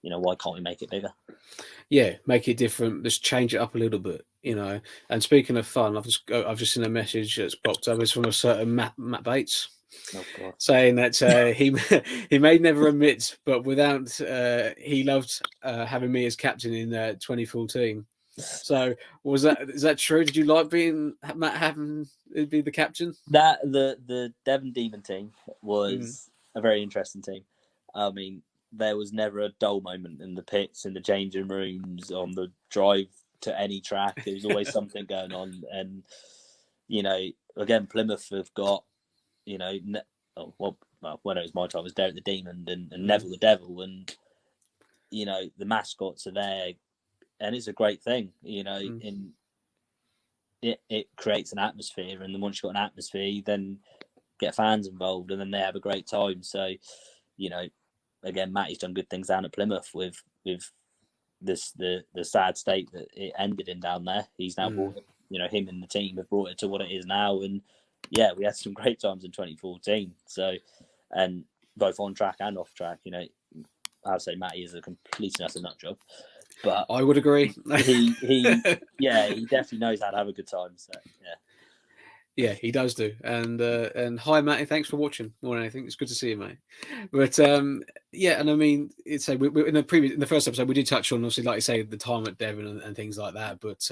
why can't we make it bigger? Yeah, make it different. Just change it up a little bit, And speaking of fun, I've just seen a message that's popped up. It's from a certain Matt Bates. Oh, saying that he may never admit, but without he loved having me as captain in 2014. So is that true? Did you like being Matt having be the captain? That the Devon Demon team was a very interesting team. I mean, there was never a dull moment in the pits, in the changing rooms, on the drive to any track. There was always something going on, and again, Plymouth have got when it was my time, it was Derek the Demon and Neville the Devil, and the mascots are there, and it's a great thing. In it creates an atmosphere, and then once you've got an atmosphere, you then get fans involved, and then they have a great time. So, again, Matty's done good things down at Plymouth with this the sad state that it ended in down there. He's now brought it, him and the team have brought it to what it is now, and we had some great times in 2014. So, and both on track and off track. You know, I'd say Matty is a complete and utter nut job, but I would agree. he he definitely knows how to have a good time. So yeah. Yeah, he does do. And hi, Matty. Thanks for watching. More than anything, it's good to see you, mate. But yeah, and I mean, it's a we in the first episode we did touch on, obviously, like you say, the time at Devon and things like that. But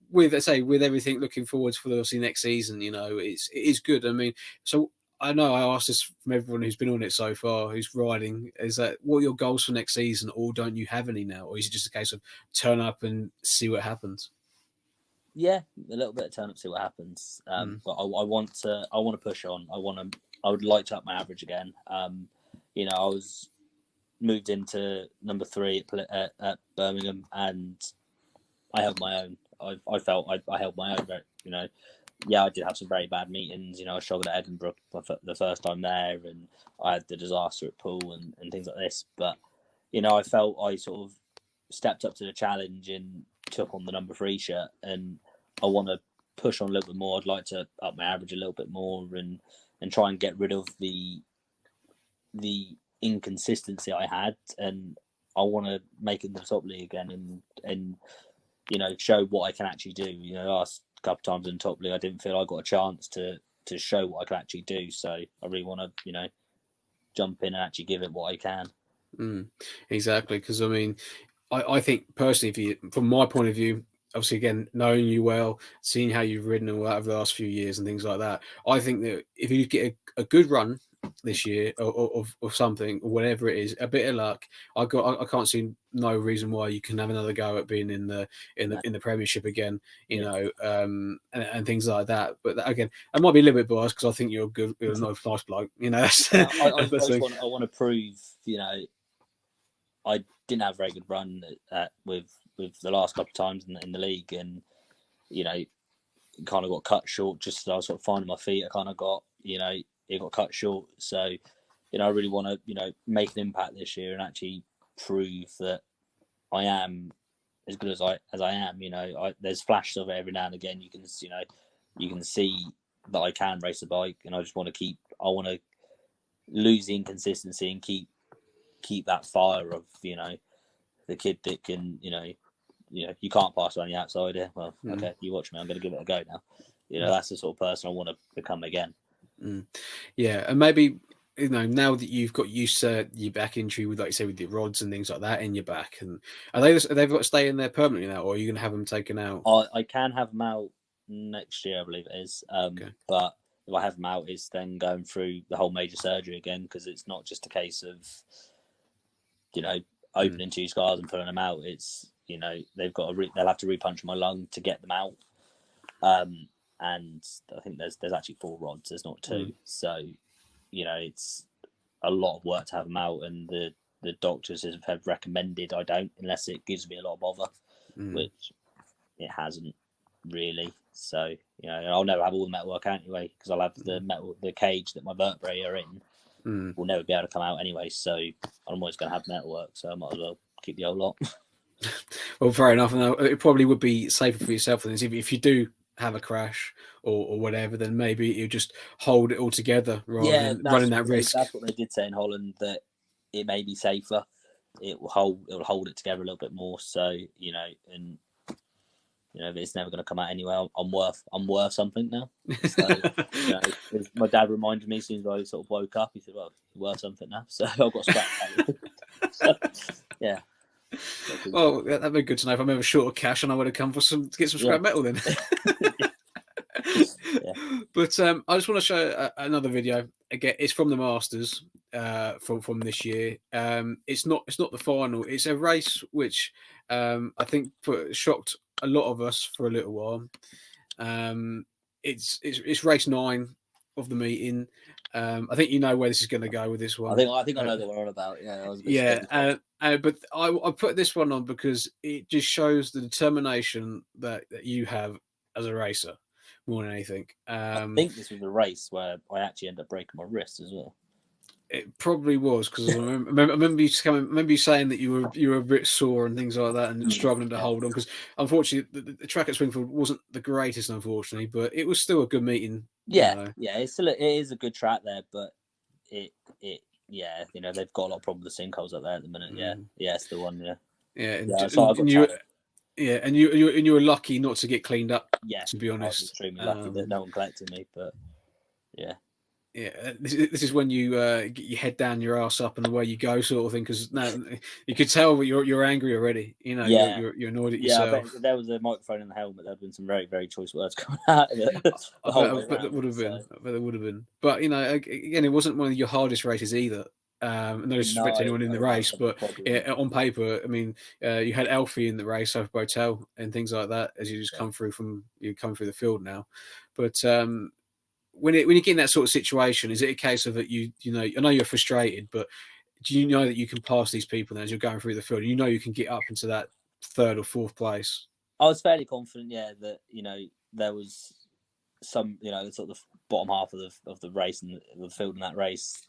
with, let's say, with everything looking forwards for obviously next season, you know, it is good. I mean, so I know I asked this from everyone who's been on it so far, who's riding, is that what are your goals for next season, or don't you have any now, or is it just a case of turn up and see what happens? Yeah, a little bit of turn up, see what happens. But I want to push on. I would like to up my average again. You know, I was moved into number 3 at Birmingham, and I held my own. I felt I held my own. You know, yeah, I did have some very bad meetings. You know, I struggled at Edinburgh the first time there, and I had the disaster at Poole and things like this. But you know, I felt I sort of stepped up to the challenge and took on the number 3 shirt, and I want to push on a little bit more. I'd like to up my average a little bit more and try and get rid of the inconsistency I had, and I want to make it in the top league again and you know, show what I can actually do. You know, last couple of times in top league I didn't feel I got a chance to show what I could actually do, so I really want to, you know, jump in and actually give it what I can. Exactly, because I mean, I think personally, if you, from my point of view, obviously, again, knowing you well, seeing how you've ridden and all that over the last few years and things like that, I think that if you get a good run this year of something or whatever it is, a bit of luck, I can't see no reason why you can have another go at being in the Premiership again, you know, and things like that. But again, I might be a little bit biased because I think you're a nice bloke, you know. I want to prove, you know, I didn't have a very good run with the last couple of times in the league, and you know, kind of got cut short just as I was sort of finding my feet. I kind of got, you know, it got cut short. So, you know, I really want to, you know, make an impact this year and actually prove that I am as good as I am. You know, there's flashes of it every now and again. You can see that I can race a bike, and I just want to lose the inconsistency and keep that fire of, you know, the kid that can, you know, you can't pass on the outside here. Well, okay, you watch me. I'm going to give it a go now. You know, that's the sort of person I want to become again. Yeah, and maybe, you know, now that you've got used to your back injury with, like you say, with your rods and things like that in your back, and they've got to stay in there permanently now, or are you going to have them taken out? I can have them out next year, I believe it is. Okay. But if I have them out, it's then going through the whole major surgery again, because it's not just a case of, you know, opening 2 scars and pulling them out. It's, you know, they'll have to repuncture my lung to get them out. And I think there's actually 4 rods. There's not 2. So, you know, it's a lot of work to have them out, and the doctors have recommended I don't, unless it gives me a lot of bother, which it hasn't really. So, you know, I'll never have all the metalwork out anyway, because I'll have the cage that my vertebrae are in will never be able to come out anyway. So I'm always going to have metalwork. So I might as well keep the old lot. Well, fair enough. And it probably would be safer for yourself than if you do have a crash or whatever, then maybe you just hold it all together rather than running that risk. That's what they did say in Holland, that it may be safer. It will hold it together a little bit more. So, you know, and you know, it's never going to come out anyway. I'm worth something now. So, you know, my dad reminded me as soon as I sort of woke up. He said, "Well, you're worth something now." So I've got scratch. So, yeah. Well, that'd be good to know. If I'm ever short of cash, and I would have come to get some scrap metal then. But I just want to show another video. Again, it's from the Masters from this year. It's not the final. It's a race which I think shocked a lot of us for a little while. It's race 9 of the meeting. I think you know where this is going to go with this one. I think I know what we're on about. Yeah, but I put this one on because it just shows the determination that you have as a racer more than anything. I think this was a race where I actually ended up breaking my wrist as well. It probably was, because I remember you saying that you were a bit sore and things like that, and struggling to hold on, because unfortunately the track at Springfield wasn't the greatest, unfortunately, but it was still a good meeting. Yeah, you know. Yeah, it is a good track there, but it Yeah, they've got a lot of problems with sinkholes up there at the minute. Yeah, it's the one. Yeah, So I got challenged. Yeah, and you were lucky not to get cleaned up. Yeah, to be I was honest, extremely lucky that no one collected me. But yeah, this is when you get your head down, your ass up, and away you go, sort of thing. Because now you could tell that you're angry already. yeah, you're annoyed at yeah. I yourself. bet if there was a microphone in the helmet, there'd been some very, very choice words coming out of it the whole way I bet around. there would have been. I bet there would have been. But again, it wasn't one of your hardest races either. No disrespect No, to anyone in the that was race, a but problem. on paper, I mean, you had Alfie in the race over Botel and things like that as you just come through the field now. But when you get in that sort of situation, is it a case of that I know you're frustrated, but do you know that you can pass these people as you're going through the field? You know you can get up into that third or fourth place. I was fairly confident, that there was some, sort of the bottom half of the race and the field in that race.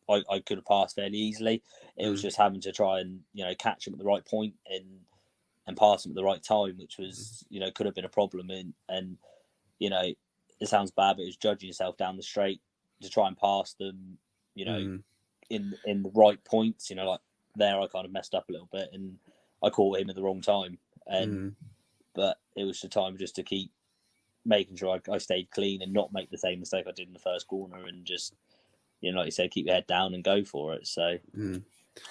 I could have passed fairly easily. It was just having to try and catch him at the right point and pass him at the right time, which was could have been a problem. And it sounds bad, but it was judging yourself down the straight to try and pass them. In the right points. Like there, I kind of messed up a little bit, and I caught him at the wrong time. But it was the time just to keep making sure I stayed clean and not make the same mistake I did in the first corner, and just like you said, keep your head down and go for it. So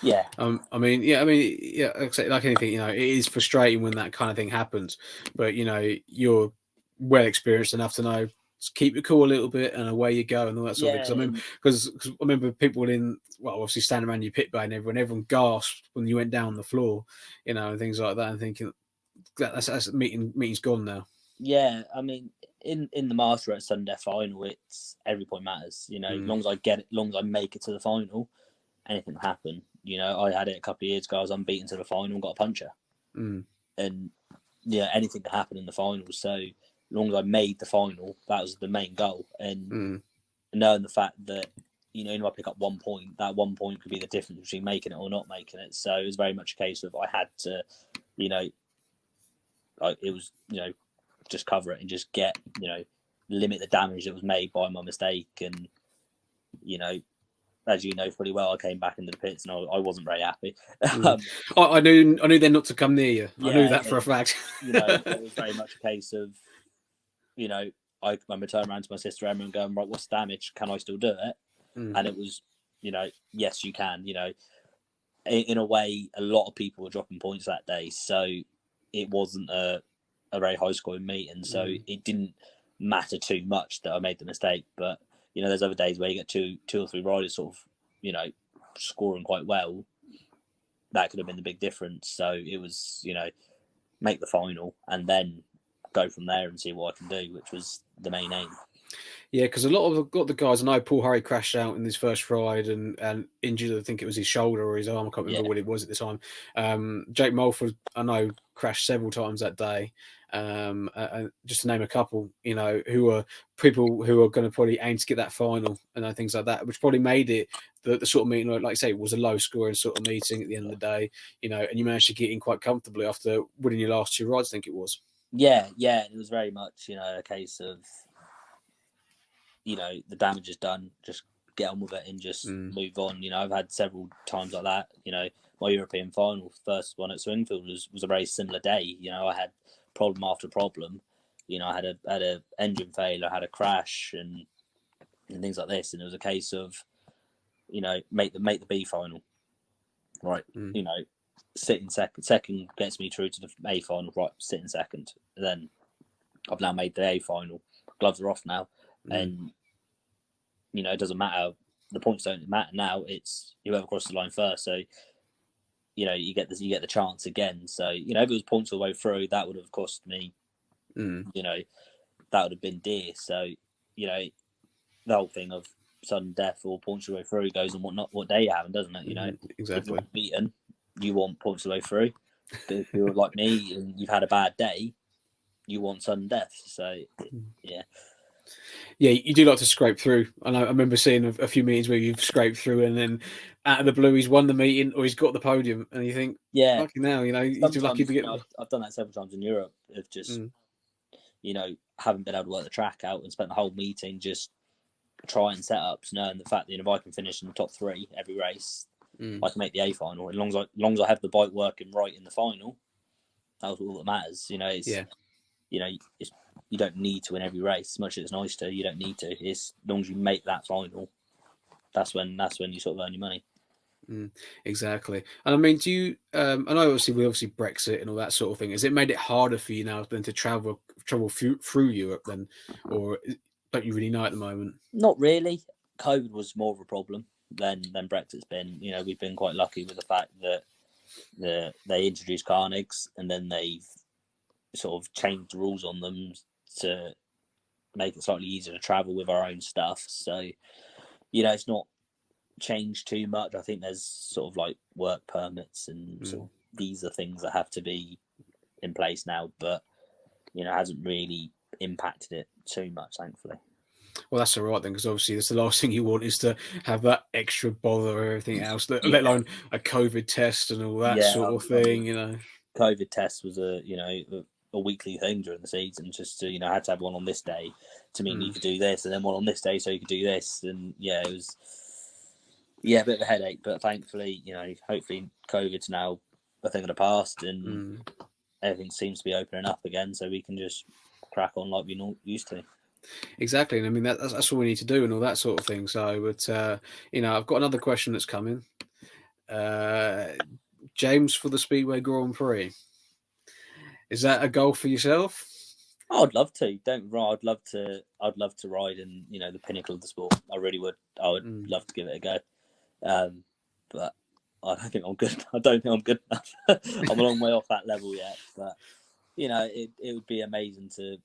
yeah. Like anything, it is frustrating when that kind of thing happens, but you're well experienced enough to know keep it cool a little bit and away you go and all that sort of thing. Because I remember people obviously standing around your pit bay and everyone gasped when you went down the floor, and things like that, and thinking that's meeting's gone now. Yeah, I mean, in the Master at Sunday final, it's every point matters. As long as I get it, as long as I make it to the final, anything can happen. I had it a couple of years ago. I was unbeaten to the final and got a puncher, and anything can happen in the final. So as long as I made the final, that was the main goal. And knowing the fact that if I pick up 1 point, that 1 point could be the difference between making it or not making it. So it was very much a case of I had to, it was just cover it and just get limit the damage that was made by my mistake. And as you know fully well, I came back into the pits and I wasn't very happy. I knew then not to come near you. I knew that for a fact. It was very much a case of I remember turning around to my sister Emma and going, right, what's the damage? Can I still do it? And it was yes, you can. In a way, a lot of people were dropping points that day, so it wasn't a very high scoring meeting, so it didn't matter too much that I made the mistake. But there's other days where you get two or three riders sort of scoring quite well. That could have been the big difference. So it was make the final and then go from there and see what I can do, which was the main aim. Yeah, because a lot of the guys, I know Paul Hurry crashed out in his first ride and injured, I think it was his shoulder or his arm, I can't remember what it was at the time. Jake Mulford, I know, crashed several times that day. And just to name a couple, who are people who are going to probably aim to get that final and things like that, which probably made it the sort of meeting, like I say, it was a low scoring sort of meeting at the end of the day, and you managed to get in quite comfortably after winning your last two rides, I think it was. Yeah, it was very much, a case of, the damage is done, just get on with it and just move on. I've had several times like that. My European final, first one at Swingfield was a very similar day. I had problem after problem. I had a engine failure, I had a crash and things like this, and it was a case of, make the B final, right? Sit in second. Second gets me through to the A final, right? Sit in second. Then I've now made the A final. Gloves are off now, and it doesn't matter. The points don't matter now. It's whoever crosses the line first. So you get the chance again. So if it was points all the way through, that would have cost me. That would have been dear. So the whole thing of sudden death or points all the way through goes on what day you're having, doesn't it? Exactly. If you're beaten, you want points all the way through. But if you're like me and you've had a bad day, you want sudden death. So yeah. Yeah, you do like to scrape through. And I remember seeing a few meetings where you've scraped through and then out of the blue he's won the meeting or he's got the podium and you think, lucky now, you're too lucky to get. I've done that several times in Europe of just haven't been able to work the track out and spent the whole meeting just trying setups, knowing the fact that if I can finish in the top 3 every race, I can make the A final. As long as I have the bike working right in the final, that's all that matters. You don't need to win every race. As much as it's nice to, you don't need to. It's as long as you make that final, that's when you sort of earn your money. Exactly. And I mean, do you? I know obviously Brexit and all that sort of thing. Has it made it harder for you now then to travel through Europe then, or don't you really know at the moment? Not really. COVID was more of a problem than Brexit's been. We've been quite lucky with the fact that they introduced Carnegies and then they've sort of changed the rules on them to make it slightly easier to travel with our own stuff. So, it's not changed too much. I think there's sort of like work permits and sort of visa things that have to be in place now, but it hasn't really impacted it too much, thankfully. Well, that's all right then, because obviously that's the last thing you want is to have that extra bother or everything else, let alone a COVID test and all that sort of thing. COVID test was a weekly thing during the season. Just to, I had to have one on this day to mean you could do this, and then one on this day so you could do this, and it was a bit of a headache. But thankfully, hopefully COVID's now a thing of the past, and everything seems to be opening up again, so we can just crack on like we used to. Exactly, and I mean that's all we need to do and all that sort of thing. So, but I've got another question that's coming. James, for the Speedway Grand Prix, is that a goal for yourself? I'd love to. I'd love to ride in the pinnacle of the sport. I really would. I would love to give it a go. But I don't think I'm good. I don't think I'm good enough. I'm a long way off that level yet. But it would be amazing to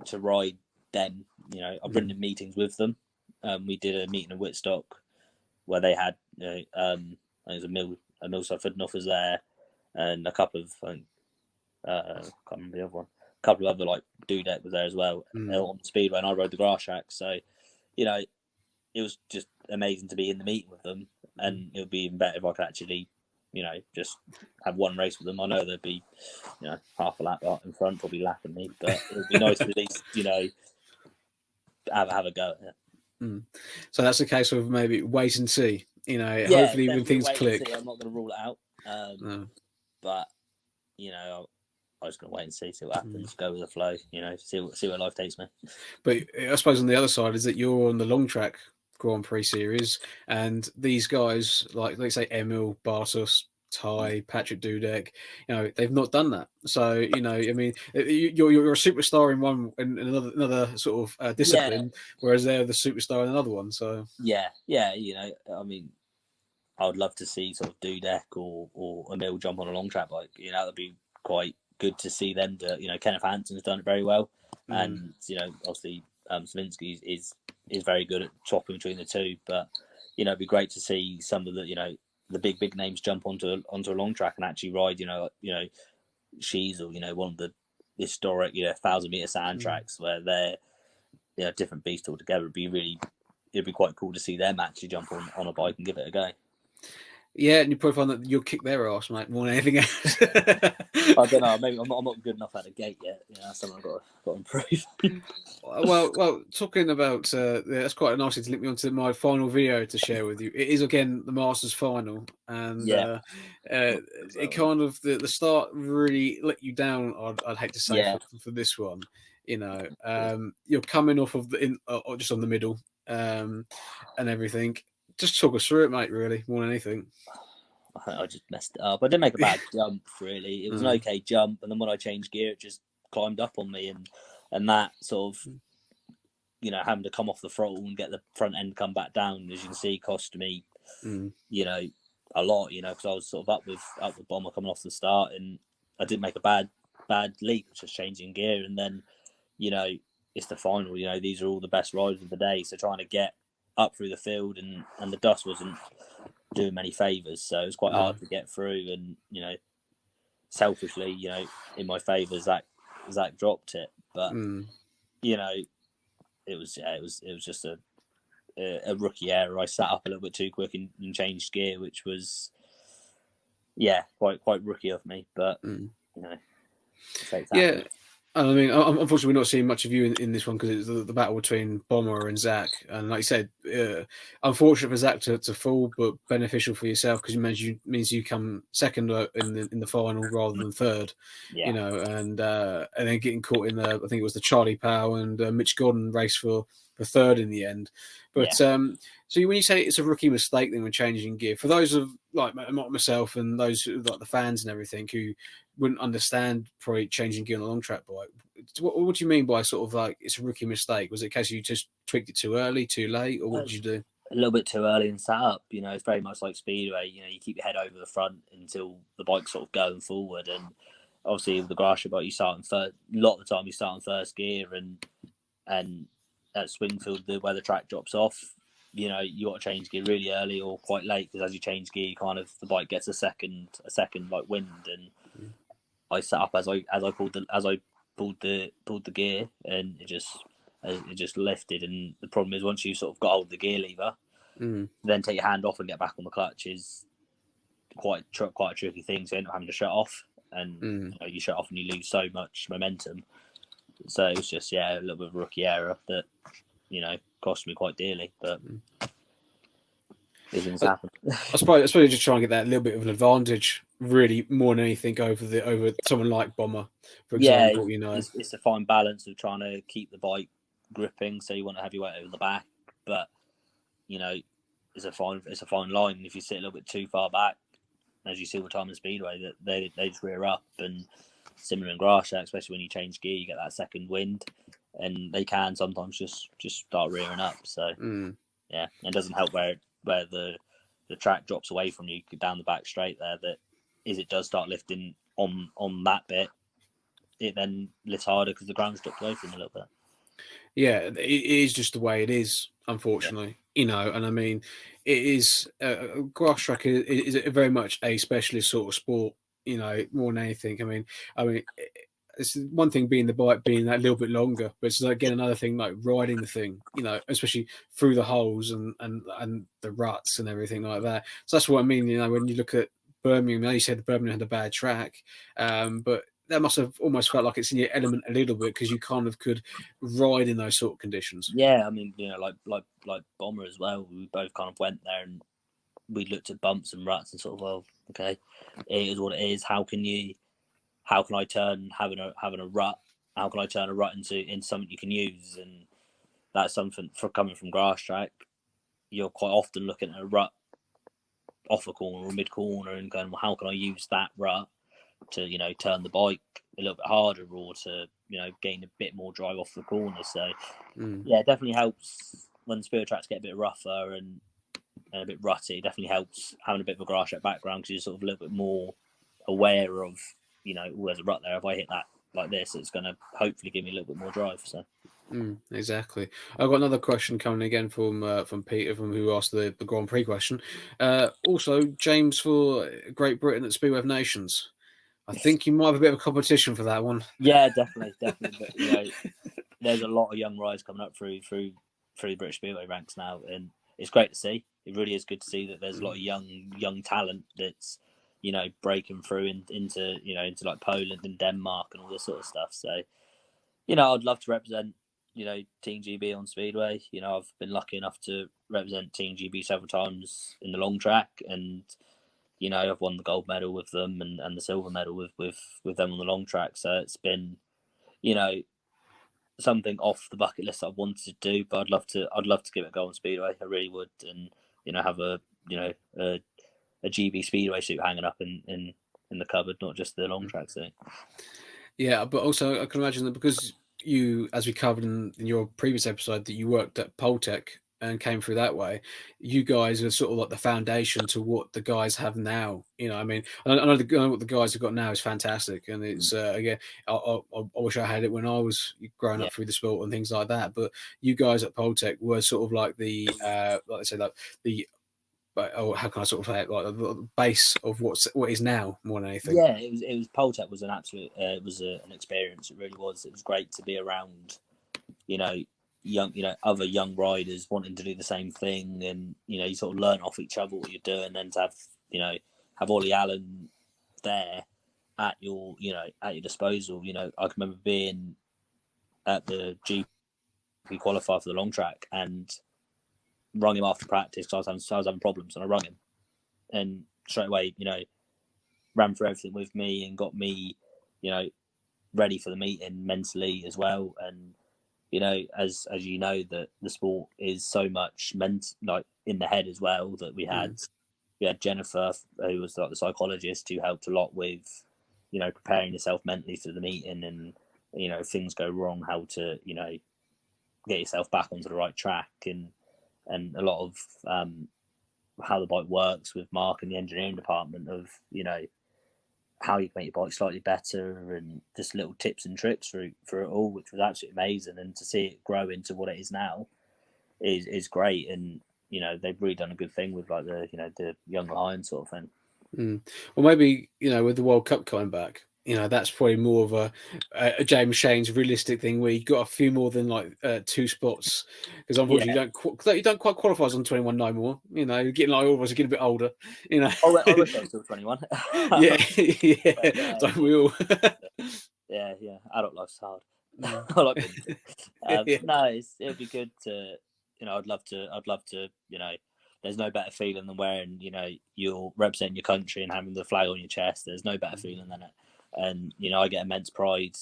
to ride them. I've been in meetings with them. We did a meeting in Whitstock where they had there's a Mill Suffolk was there, and a couple of I can't remember the other one. A couple of other like Dudek was there as well on the Speedway, and I rode the grass track. So it was just amazing to be in the meeting with them, and it would be even better if I could actually just have one race with them. I know there'd be half a lap in front, probably lapping me, but it would be nice to at least have a go at it. So that's a case of maybe wait and see. Hopefully when things click. I'm not going to rule it out, but I'm just going to wait and see what happens. Go with the flow, see where life takes me. But I suppose on the other side is that you're on the Longtrack Grand Prix series, and these guys like let's say Emil, Bartos, Ty, Patrick Dudek, they've not done that. So I mean, you're a superstar in another sort of discipline, whereas they're the superstar in another one. So yeah. I mean, I would love to see sort of Dudek or Emil jump on a long track bike. That'd be quite good to see them. Kenneth Hanson's done it very well, and obviously Slinsky is very good at chopping between the two. But it'd be great to see some of the big names jump onto a long track and actually ride. Sheasel, one of the historic 1,000-meter sand tracks where they're different beast altogether. It'd be quite cool to see them actually jump on a bike and give it a go. Yeah, and you probably find that you'll kick their ass, mate, more than anything else. I don't know. Maybe I'm not good enough at the gate yet. That's something I've got to improve. Well, talking about that's quite a nice thing to link me onto my final video to share with you. It is again the Masters final, and it kind of the start really let you down. I'd hate to say for this one. You're coming off of just on the middle, and everything. Just talk us through it, mate, really, more than anything. I just messed it up. I didn't make a bad jump, really. It was an okay jump, and then when I changed gear, it just climbed up on me, and that sort of, having to come off the throttle and get the front end come back down, as you can see, cost me, a lot, because I was sort of up with Bomber coming off the start, and I didn't make a bad leap, just changing gear, and then, it's the final, these are all the best riders of the day, so trying to get up through the field and the dust wasn't doing many favours, so it was quite hard to get through, and selfishly in my favour Zach dropped it, but it was just a rookie error. I sat up a little bit too quick and changed gear, which was quite rookie of me, but I mean, unfortunately, we're not seeing much of you in this one because it's the battle between Bomber and Zach. And like you said, unfortunate for Zach to fall, but beneficial for yourself because it means you come second in the final rather than third. Yeah. You know, and then getting caught in the, I think it was the Charlie Powell and Mitch Gordon race for third in the end. But so when you say it's a rookie mistake, then when changing gear, for those of like myself and those like the fans and everything who wouldn't understand probably changing gear on a long track bike. What do you mean by sort of like it's a rookie mistake? Was it a case of you just tweaked it too early, too late, or what did you do? A little bit too early and sat up. You know, it's very much like Speedway. You know, you keep your head over the front until the bike's sort of going forward. And obviously with the Gracia bike, you start in first. A lot of the time, you start in first gear, and at Swingfield, where the track drops off, you know, you got to change gear really early or quite late because as you change gear, the bike gets a second like wind. And I sat up as I pulled the gear, and it just lifted. And the problem is once you sort of got hold of the gear lever, then take your hand off and get back on the clutch is quite a tricky thing. So you end up having to shut off, and you know, you shut off and you lose so much momentum. So it was just a little bit of a rookie error that, you know, cost me quite dearly, but these things happen. I suppose just trying to get that little bit of an advantage, really, more than anything over someone like Bomber, for example. You know, it's a fine balance of trying to keep the bike gripping, so you want to have your weight over the back, but you know, it's a fine line. If you sit a little bit too far back, as you see all the time in Speedway, that they just rear up. And similar in Gracia, especially when you change gear, you get that second wind, and they can sometimes just start rearing up. So it doesn't help where the track drops away from you down the back straight there. That is, it does start lifting on that bit. It then lifts harder because the ground's dropped away from you a little bit. Yeah, it is just the way it is, unfortunately. You know, and I mean, it is grass track is very much a specialist sort of sport. You know, more than anything. I mean, it's one thing being the bike being that little bit longer, but it's again another thing like riding the thing. You know, especially through the holes and the ruts and everything like that. So that's what I mean. You know, when you look at Birmingham, you said Birmingham had a bad track, but that must have almost felt like it's in your element a little bit because you kind of could ride in those sort of conditions. Yeah, I mean, you know, like Bomber as well. We both kind of went there and we looked at bumps and ruts and sort of, well, okay, it is what it is. How can I turn having a rut? How can I turn a rut into something you can use? And that's something for coming from grass track. You're quite often looking at a rut off a corner or mid corner and going, well, how can I use that rut to, you know, turn the bike a little bit harder or to, you know, gain a bit more drive off the corner. So it definitely helps when the speed tracks get a bit rougher and a bit rutty. It definitely helps having a bit of a grass track background because you're sort of a little bit more aware of, you know, there's a rut there. If I hit that like this, it's going to hopefully give me a little bit more drive. So exactly. I've got another question coming again from Peter, from who asked the Grand Prix question. Also, James for Great Britain at Speedway of Nations. I think you might have a bit of a competition for that one. Yeah, definitely. But, you know, there's a lot of young riders coming up through the British Speedway ranks now, and it's great to see. It really is good to see that there's a lot of young talent that's, you know, breaking through into like Poland and Denmark and all this sort of stuff. So, you know, I'd love to represent, you know, Team GB on Speedway. You know, I've been lucky enough to represent Team GB several times in the long track, and you know, I've won the gold medal with them and the silver medal with them on the long track. So it's been, you know, something off the bucket list I've wanted to do, but I'd love to give it a go on Speedway. I really would, and you know, have a GB Speedway suit hanging up in the cupboard, not just the long track suit. Yeah, but also I can imagine that because you, as we covered in your previous episode, that you worked at Poltech and came through that way, you guys are sort of like the foundation to what the guys have now. You know, I mean, I know what the guys have got now is fantastic, and it's again, I wish I had it when I was growing up through the sport and things like that. But you guys at Poltech were sort of like the like I say, like the how can I sort of say it, like the base of what is now more than anything. Yeah, it was Poltech was an absolute it was an experience. It really was. It was great to be around, you know, other young riders wanting to do the same thing, and you know, you sort of learn off each other what you're doing. And to have Ollie Allen there, at your disposal. I can remember being at the GP qualifier for the long track and rung him after practice because I was having problems, and I rung him and straight away, ran through everything with me and got me, ready for the meeting mentally as well. And as you know, that the sport is so much like in the head as well. That we had Jennifer, who was like the psychologist, who helped a lot with preparing yourself mentally for the meeting, and if things go wrong, how to get yourself back onto the right track, and a lot of how the bike works with Mark and the engineering department of how you can make your bike slightly better, and just little tips and tricks for it all, which was absolutely amazing. And to see it grow into what it is now is great. And they've really done a good thing with like the young lion sort of thing. Well, maybe with the World Cup coming back, that's probably more of a James Shane's realistic thing where you got a few more than like 2 spots, because unfortunately you don't quite qualify as on 21 no more. You're getting like all of us are getting a bit older. I wish I was still 21. yeah, don't we all? yeah. Adult life's hard. I like it. No, it'd be good to. I'd love to. There's no better feeling than wearing, you're representing your country and having the flag on your chest. There's no better feeling than it. And, I get immense pride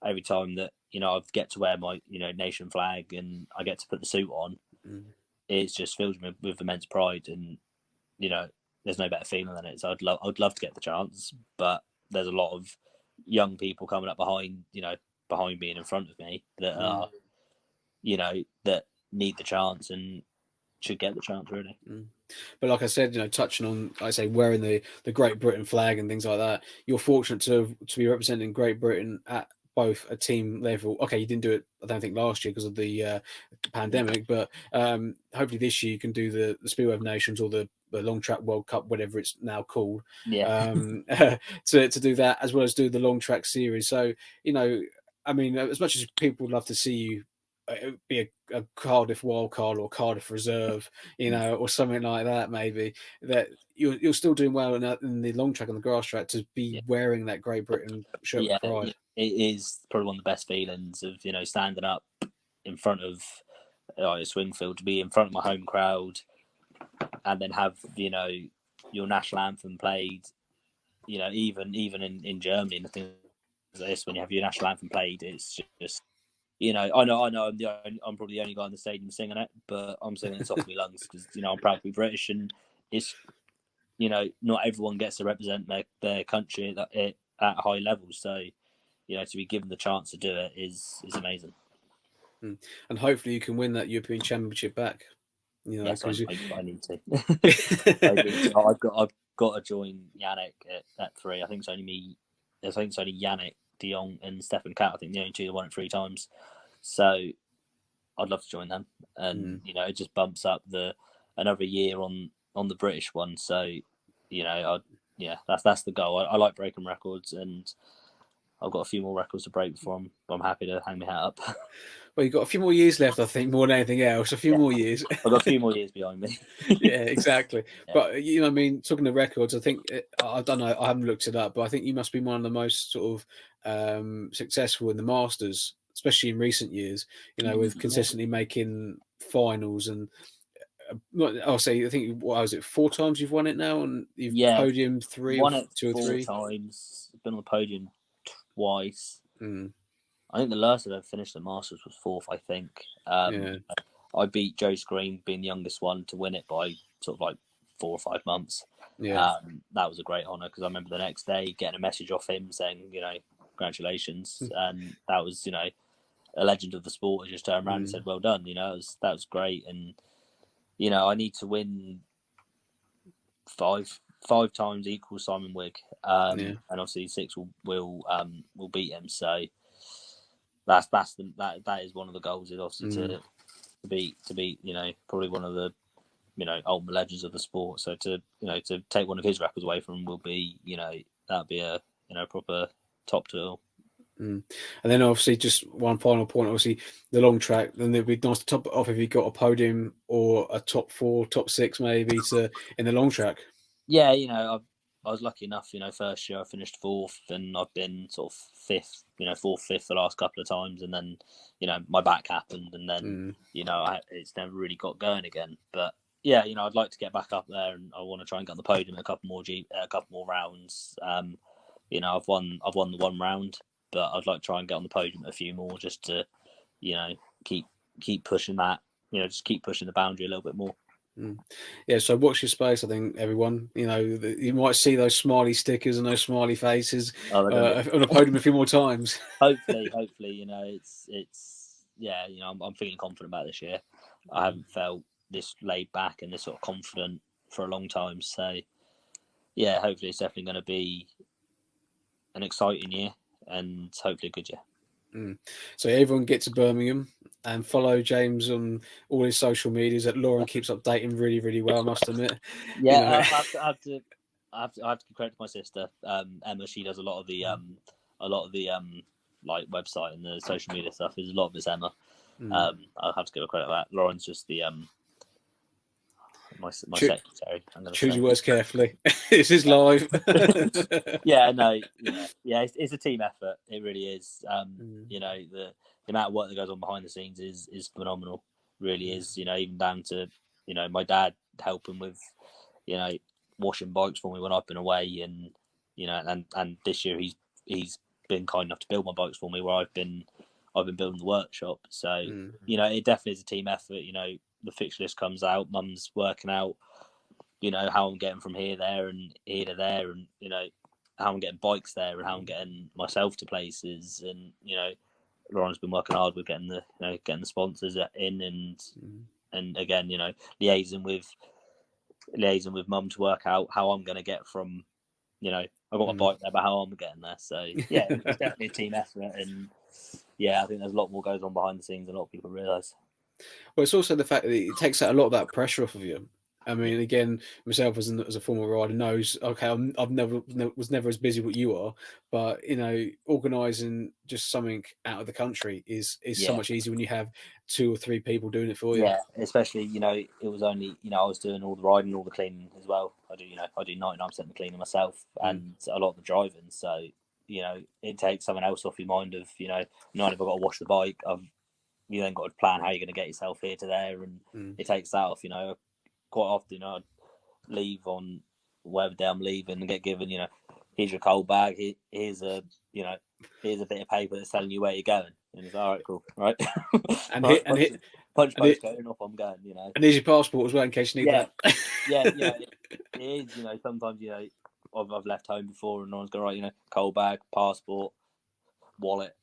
every time that, I get to wear my, nation flag and I get to put the suit on. It just fills me with immense pride. And, there's no better feeling than it. So I'd love to get the chance, but there's a lot of young people coming up behind me and in front of me that are, that need the chance and should get the chance, really. But like I said, touching on, I say, wearing the Great Britain flag and things like that, you're fortunate to be representing Great Britain at both a team level. Okay, you didn't do it, I don't think, last year because of the pandemic, but hopefully this year you can do the Speedway of Nations or the Longtrack World Cup, whatever it's now called, to do that, as well as do the Longtrack series. So, I mean, as much as people would love to see you be a Cardiff wildcard or Cardiff reserve, or something like that, maybe, that you're still doing well in the long track and the grass track to be wearing that Great Britain shirt with pride. It is probably one of the best feelings of standing up in front of a swing field, to be in front of my home crowd, and then have your national anthem played. Even in Germany and things like this, when you have your national anthem played, it's just. I know I'm probably the only guy in the stadium singing it, but I'm singing it off my lungs because I'm proud to be British, and it's not everyone gets to represent their country at high levels, so to be given the chance to do it is amazing. And hopefully you can win that European Championship back. Yes, I need to. I've got to join Yannick at 3. I think it's only me. I think it's only Yannick, De Jong and Stefan Cat. I think the only 2 that won it 3 times. So I'd love to join them, and it just bumps up another year on the British one. So that's the goal. I like breaking records, and I've got a few more records to break before I'm happy to hang my hat up. Well, you've got a few more years left, I think, more than anything else. A few more years. I've got a few more years behind me. Yeah, exactly. Yeah. But I mean, talking to records, I think I don't know. I haven't looked it up, but I think you must be one of the most sort of successful in the Masters, especially in recent years. With consistently making finals, and I'll say, I think, what was it, 4 times you've won it now, and you've podiumed 3 won or it 2 or 3 times. Been on the podium twice. I think the last I've ever finished the Masters was 4th, I think. I beat Joe Scream, being the youngest one, to win it by sort of like 4 or 5 months. That was a great honour, because I remember the next day getting a message off him saying, congratulations. And that was, a legend of the sport who just turned around and said, well done. That was great. And, I need to win 5 times equal Simon Wigg. And obviously 6 will beat him. So that is one of the goals, is obviously to beat probably one of the ultimate legends of the sport. So to take one of his records away from him will be that'd be a proper top tool. And then obviously just one final point, obviously the long track, then it'd be nice to top it off if you got a podium or a top 4, top 6 maybe in the long track. Yeah, was lucky enough, first year I finished fourth, and I've been sort of fifth, fourth, fifth the last couple of times, and then, my back happened, and then, it's never really got going again. But yeah, I'd like to get back up there, and I want to try and get on the podium a couple more rounds. I've won the one round, but I'd like to try and get on the podium a few more, just to, keep pushing that, just keep pushing the boundary a little bit more. Yeah, so watch your space. I think everyone, you might see those smiley stickers and those smiley faces on a podium a few more times. hopefully, it's I'm feeling confident about this year. I haven't felt this laid back and this sort of confident for a long time. So yeah, hopefully it's definitely going to be an exciting year and hopefully a good year. So everyone get to Birmingham and follow James on all his social medias that Lauren keeps updating really, really well, I must admit. Yeah, I have to give credit to my sister, Emma. She does a lot of the like website and the social media stuff. There's a lot of it's Emma. I'll have to give her credit for that. Lauren's just the my secretary. Choose your words carefully. This is live. Yeah, it's a team effort. It really is. The amount of work that goes on behind the scenes is phenomenal. Really is. Even down to my dad helping with washing bikes for me when I've been away, and and this year he's been kind enough to build my bikes for me where I've been building the workshop. So it definitely is a team effort. The fixture list comes out, Mum's working out, how I'm getting from here, there, and here to there, and how I'm getting bikes there, and how I'm getting myself to places, and Lauren's been working hard with getting the sponsors in, and again, liaising with Mum to work out how I'm going to get from, I got my bike there, but how I'm getting there. So yeah, it's definitely a team effort, and yeah, I think there's a lot more goes on behind the scenes than a lot of people realise. Well, it's also the fact that it takes out a lot of that pressure off of you. I mean, again, myself as a former rider knows. Okay, was never as busy what you are, but organising just something out of the country is so much easier when you have 2 or 3 people doing it for you. Yeah, especially it was only I was doing all the riding, all the cleaning as well. I do 99% of the cleaning myself and a lot of the driving. So it takes someone else off your mind of not only have I got to wash the bike, you then got to plan how you're going to get yourself here to there, and it takes that off. Quite often I'd leave on whatever day I'm leaving and get given, here's your coal bag, here's a bit of paper that's telling you where you're going, and it's all right, cool, right? Punch postcode and off I'm going, And here's your passport as well in case you need that. It is, sometimes I've left home before and no one's going, right, coal bag, passport, wallet,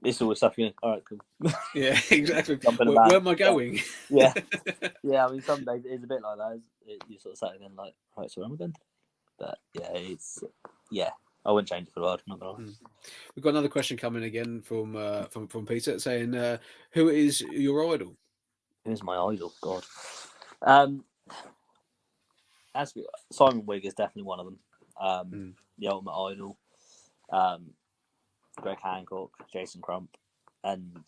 this sort of stuff. All right, cool. Yeah, exactly. Where am I going? Yeah. I mean, some days it is a bit like that. You sort of sat again like, right, so where am I going? But yeah, I wouldn't change it for the world. Not gonna lie. We've got another question coming again from Peter saying, "Who is your idol?" Who's my idol? God. Simon Wigg is definitely one of them. The ultimate idol. Greg Hancock, Jason Crump, and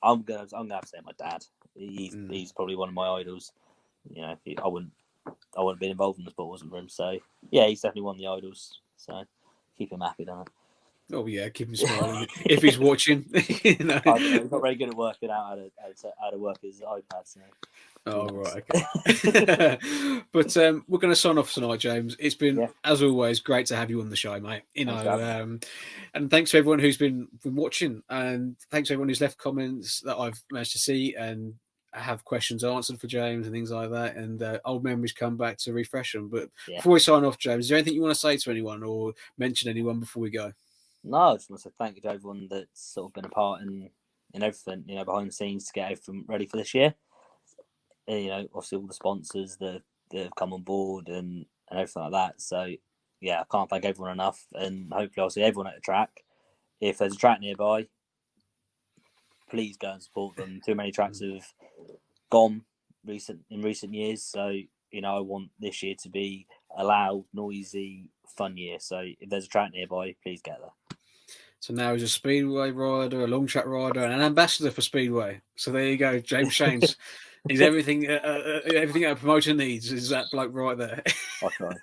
I'm gonna have to say my dad. He's probably one of my idols. I wouldn't have been involved in the sport wasn't for him. So yeah, he's definitely one of the idols. So keep him happy, don't it? Oh yeah, keep him smiling if he's watching. He's not very good at working out how to work his iPad. So. Oh right, okay. But we're going to sign off tonight, James. It's been, as always, great to have you on the show, mate. And thanks to everyone who's been watching, and thanks to everyone who's left comments that I've managed to see and have questions answered for James and things like that. And old memories come back to refresh them. But before we sign off, James, is there anything you want to say to anyone or mention anyone before we go? No, I just want to say thank you to everyone that's sort of been a part in everything, behind the scenes to get everything ready for this year. Obviously all the sponsors that have come on board and everything like that. So yeah, I can't thank everyone enough, and hopefully I'll see everyone at the track. If there's a track nearby, please go and support them. Too many tracks have gone in recent years, so I want this year to be a loud, noisy, fun year. So if there's a track nearby, please get there. So now he's a Speedway rider, a long track rider, and an ambassador for Speedway. So there you go, James Shanes. He's everything a promoter needs is that bloke right there. I'll try.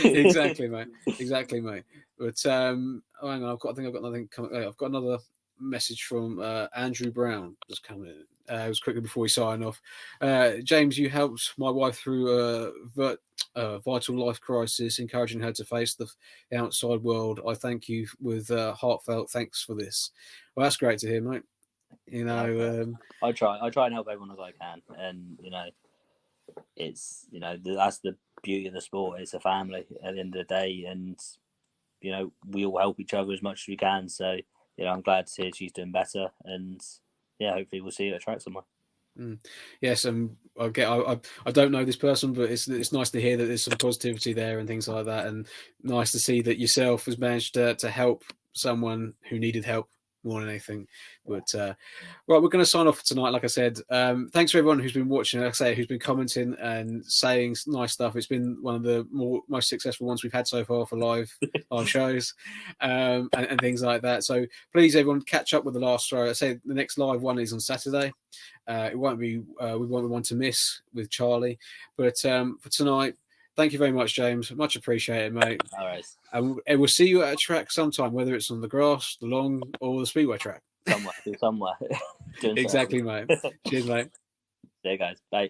Exactly, mate. Exactly, mate. But hang on, I think I've got nothing coming. I've got another message from Andrew Brown just coming in. It was quickly before we sign off. James, you helped my wife through a vital life crisis, encouraging her to face the outside world. I thank you with heartfelt thanks for this. Well, that's great to hear, mate. You know, I try and help everyone as I can, and it's that's the beauty of the sport. It's a family at the end of the day, and we all help each other as much as we can. So I'm glad to hear she's doing better, and hopefully we'll see you at a track somewhere. Yes, I don't know this person, but it's nice to hear that there's some positivity there and things like that, and nice to see that yourself has managed to help someone who needed help more than anything. But right, we're going to sign off for tonight. Like I said, thanks for everyone who's been watching. Like I say, who's been commenting and saying nice stuff. It's been one of the most successful ones we've had so far for live shows, and things like that. So please, everyone, catch up with the last show. I say the next live one is on Saturday. It won't be we won't be one to miss with Charlie, but for tonight, thank you very much, James. Much appreciated, mate. All right. And we'll see you at a track sometime, whether it's on the grass, the long, or the speedway track. Somewhere. Exactly, mate. Cheers, mate. There, guys. Bye.